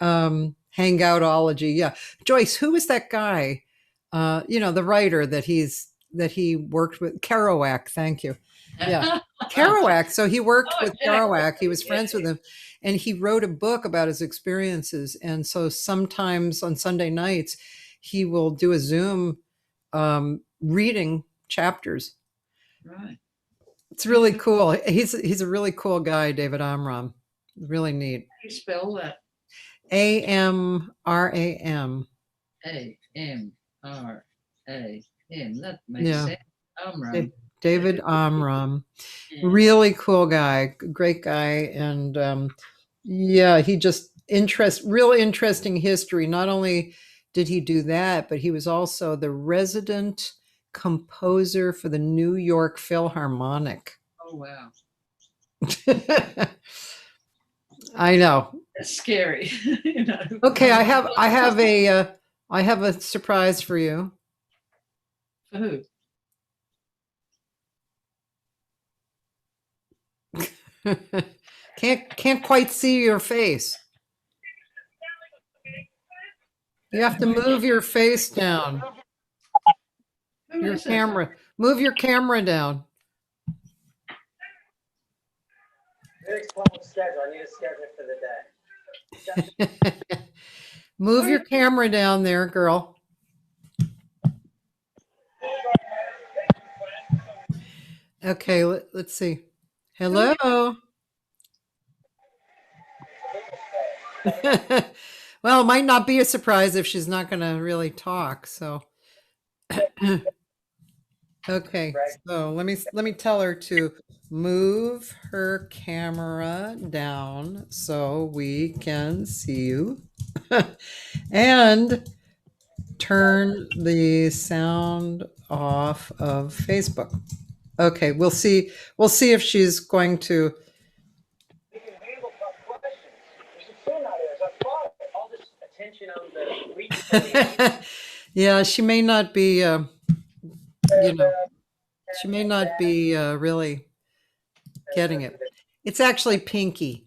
Hangoutology. Yeah. Joyce, who is that guy? The writer that he worked with, Kerouac. Thank you. Yeah. Kerouac. So he worked with Kerouac. He was friends with him, and he wrote a book about his experiences. And so sometimes on Sunday nights, he will do a Zoom reading chapters. Right. It's really cool. He's a really cool guy, David Amram. Really neat. How do you spell that? Amram. Amram. That makes sense. Amram. David Amram. Really cool guy, great guy. And he just real interesting history. Not only did he do that, but he was also the resident composer for the New York Philharmonic. Oh, wow. I know. That's scary. Okay, I have a surprise for you. For who? Can't quite see your face. You have to move your face down. Your camera. Move your camera down. Very close schedule. I need a schedule for the day. Move your camera down there, girl. Okay, let's see. Hello. Well, it might not be a surprise if she's not going to really talk. So, okay. So let me tell her to move her camera down so we can see you, and turn the sound off of Facebook. Okay, we'll see. We'll see if she's going to. We can handle tough questions. You should see nowadays. I thought all this attention on the week. Yeah, she may not be. She may not be really getting it. It's actually Pinky.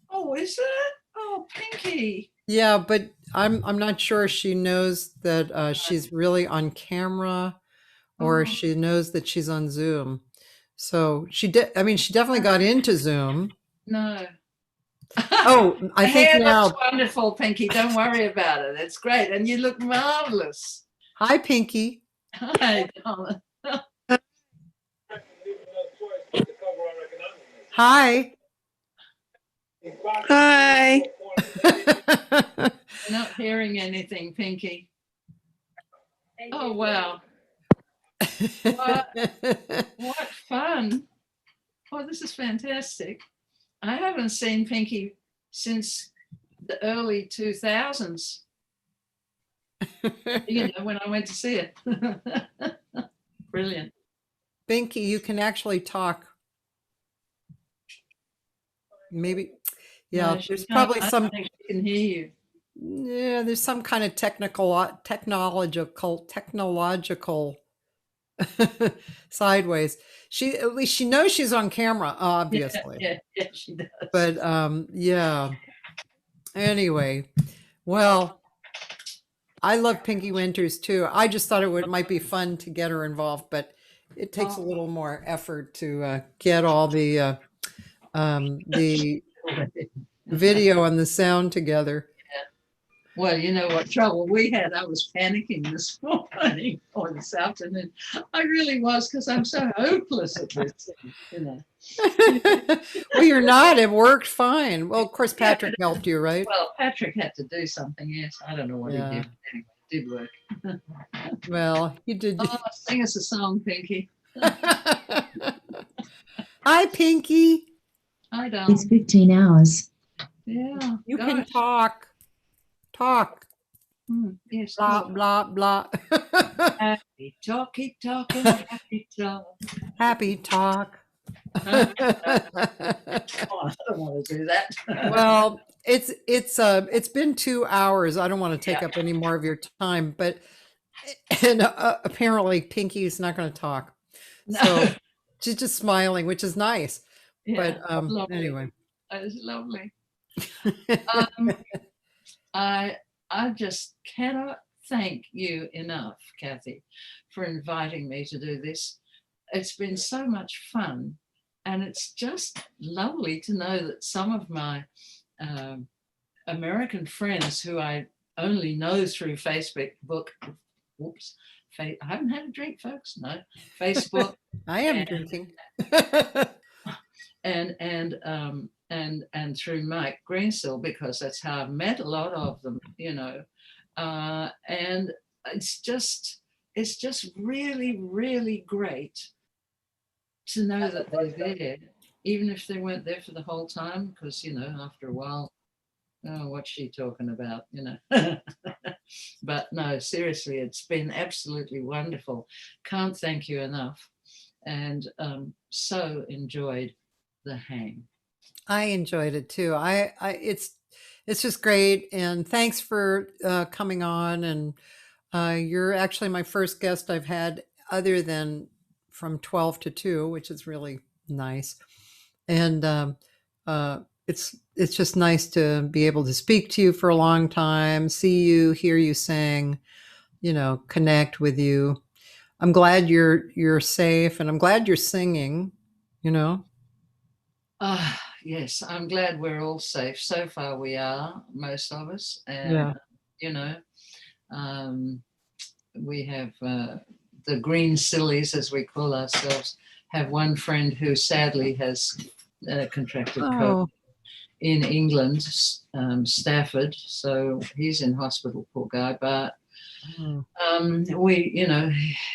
Oh, is it? Oh, Pinky. Yeah, but I'm not sure she knows that she's really on camera, or she knows that she's on Zoom. So she did. I mean, she definitely got into Zoom. No. Oh, I think hair now. looks wonderful, Pinky. Don't worry about it. It's great, and you look marvelous. Hi, Pinky. Hi, darling. Hi. Hi. I'm not hearing anything, Pinky. Oh, wow. What fun. Oh, this is fantastic. I haven't seen Pinky since the early 2000s. You know, when I went to see it. Brilliant. Pinky, you can actually talk. Maybe. Yeah, No, there's she probably can't. I some. don't think she can hear you. Yeah, there's some kind of technological sideways. At least she knows she's on camera, obviously. Yeah, she does. But yeah. Anyway, well, I love Pinky Winters too. I just thought it might be fun to get her involved, but it takes a little more effort to get all the video and the sound together. Well, you know what trouble we had. I was panicking this morning or this afternoon. I really was, because I'm so hopeless at this, you know. Well, you're not. It worked fine. Well, of course, Patrick helped you, right? Well, Patrick had to do something. Yes, I don't know what he did. Anyway, it did work. Well, you did. Oh, sing us a song, Pinky. Hi, Pinky. I don't. It's 15 hours. Yeah. You can talk. Talk. Yes. Blah, blah, blah. Happy talk, keep talking, happy talk. Happy talk. Oh, I don't want to do that. Well, it's been 2 hours. I don't want to take up any more of your time, but apparently Pinky's not going to talk. No. So she's just smiling, which is nice. Yeah, But lovely. anyway. That is lovely. I just cannot thank you enough, Cathy, for inviting me to do this. It's been so much fun, and it's just lovely to know that some of my American friends who I only know through Facebook, I haven't had a drink, folks. No, Facebook. I am drinking. and through Mike Greensill, because that's how I've met a lot of them, you know, and it's just really, really great to know that they're there, even if they weren't there for the whole time, because, you know, after a while, oh, what's she talking about, you know? But no, seriously, it's been absolutely wonderful. Can't thank you enough, and so enjoyed the hang. I enjoyed it too. It's just great, and thanks for coming on. And you're actually my first guest I've had other than from 12 to 2, which is really nice. And it's just nice to be able to speak to you for a long time, see you, hear you sing, you know, connect with you. I'm glad you're safe, and I'm glad you're singing, you know. Yes, I'm glad we're all safe. So far, we are, most of us. And, Yeah. you know, we have the green sillies, as we call ourselves, have one friend who sadly has contracted COVID Oh, in England, Stafford. So he's in hospital, poor guy. But oh. we, you know,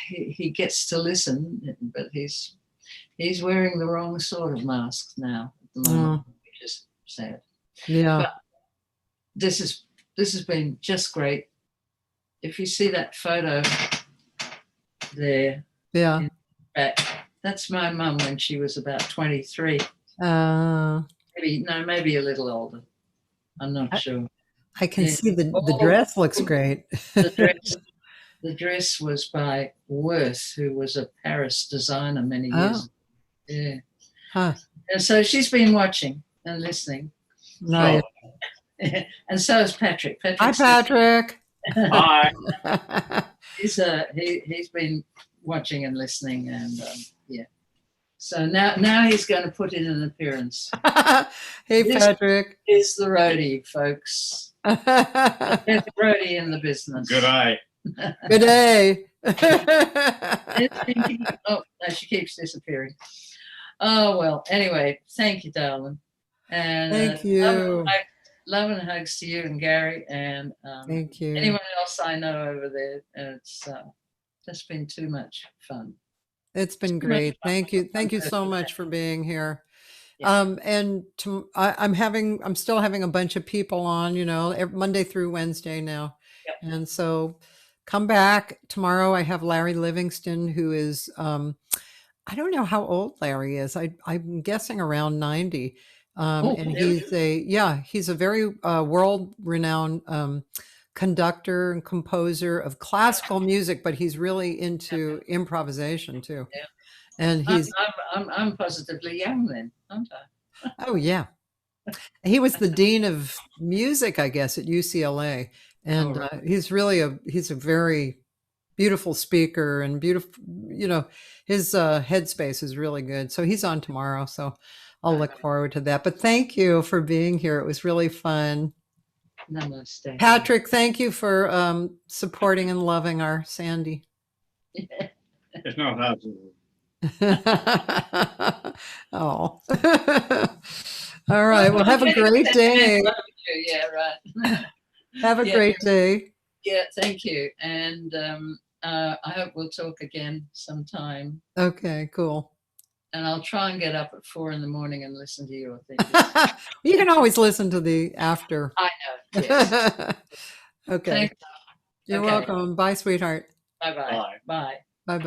he gets to listen, but he's wearing the wrong sort of mask now at the moment, which is sad. Yeah. But this has been just great. If you see that photo there Yeah. in the back, that's my mum when she was about 23. Maybe a little older. I'm not sure. I can Yeah. see the dress looks great. The dress was by Worth, who was a Paris designer many years ago. Yeah. Huh. And so she's been watching and listening. Nice. And so is Patrick. Hi, Patrick. Hi. He's been watching and listening, and yeah. So now he's going to put in an appearance. Hey, Patrick. He's the roadie, folks. There's a roadie in the business. Good eye. Good day. Oh, no, she keeps disappearing. Oh, well, anyway, thank you, darling. And Thank you. Love and hugs to you and Gary and Thank you. anyone else I know over there. It's just been too much fun. It's been great. Thank you. Thank you so much for being here. Yeah. And I'm still having a bunch of people on, Monday through Wednesday now. Yep. And so come back tomorrow. I have Larry Livingston, who is, I don't know how old Larry is. I'm guessing around 90. And Really? he's a very world-renowned conductor and composer of classical music, but he's really into improvisation too. Yeah. And I'm positively young then, aren't I? Oh yeah, he was the dean of music, I guess, at UCLA, and right. he's a very beautiful speaker and beautiful. His headspace is really good. So he's on tomorrow. So I'll look forward to that. But thank you for being here. It was really fun. Namaste. Patrick, thank you for supporting and loving our Sandie. It's not hard to. Oh. All right. Well, have a great day. Yeah, right. Have a great day. Yeah, thank you. And I hope we'll talk again sometime. Okay, cool. And I'll try and get up at 4 a.m. and listen to your things. You can always listen to the after. I know. Yes. Okay. Thanks. You're Okay. welcome. Bye, sweetheart. Bye-bye. Bye. Bye. Bye-bye.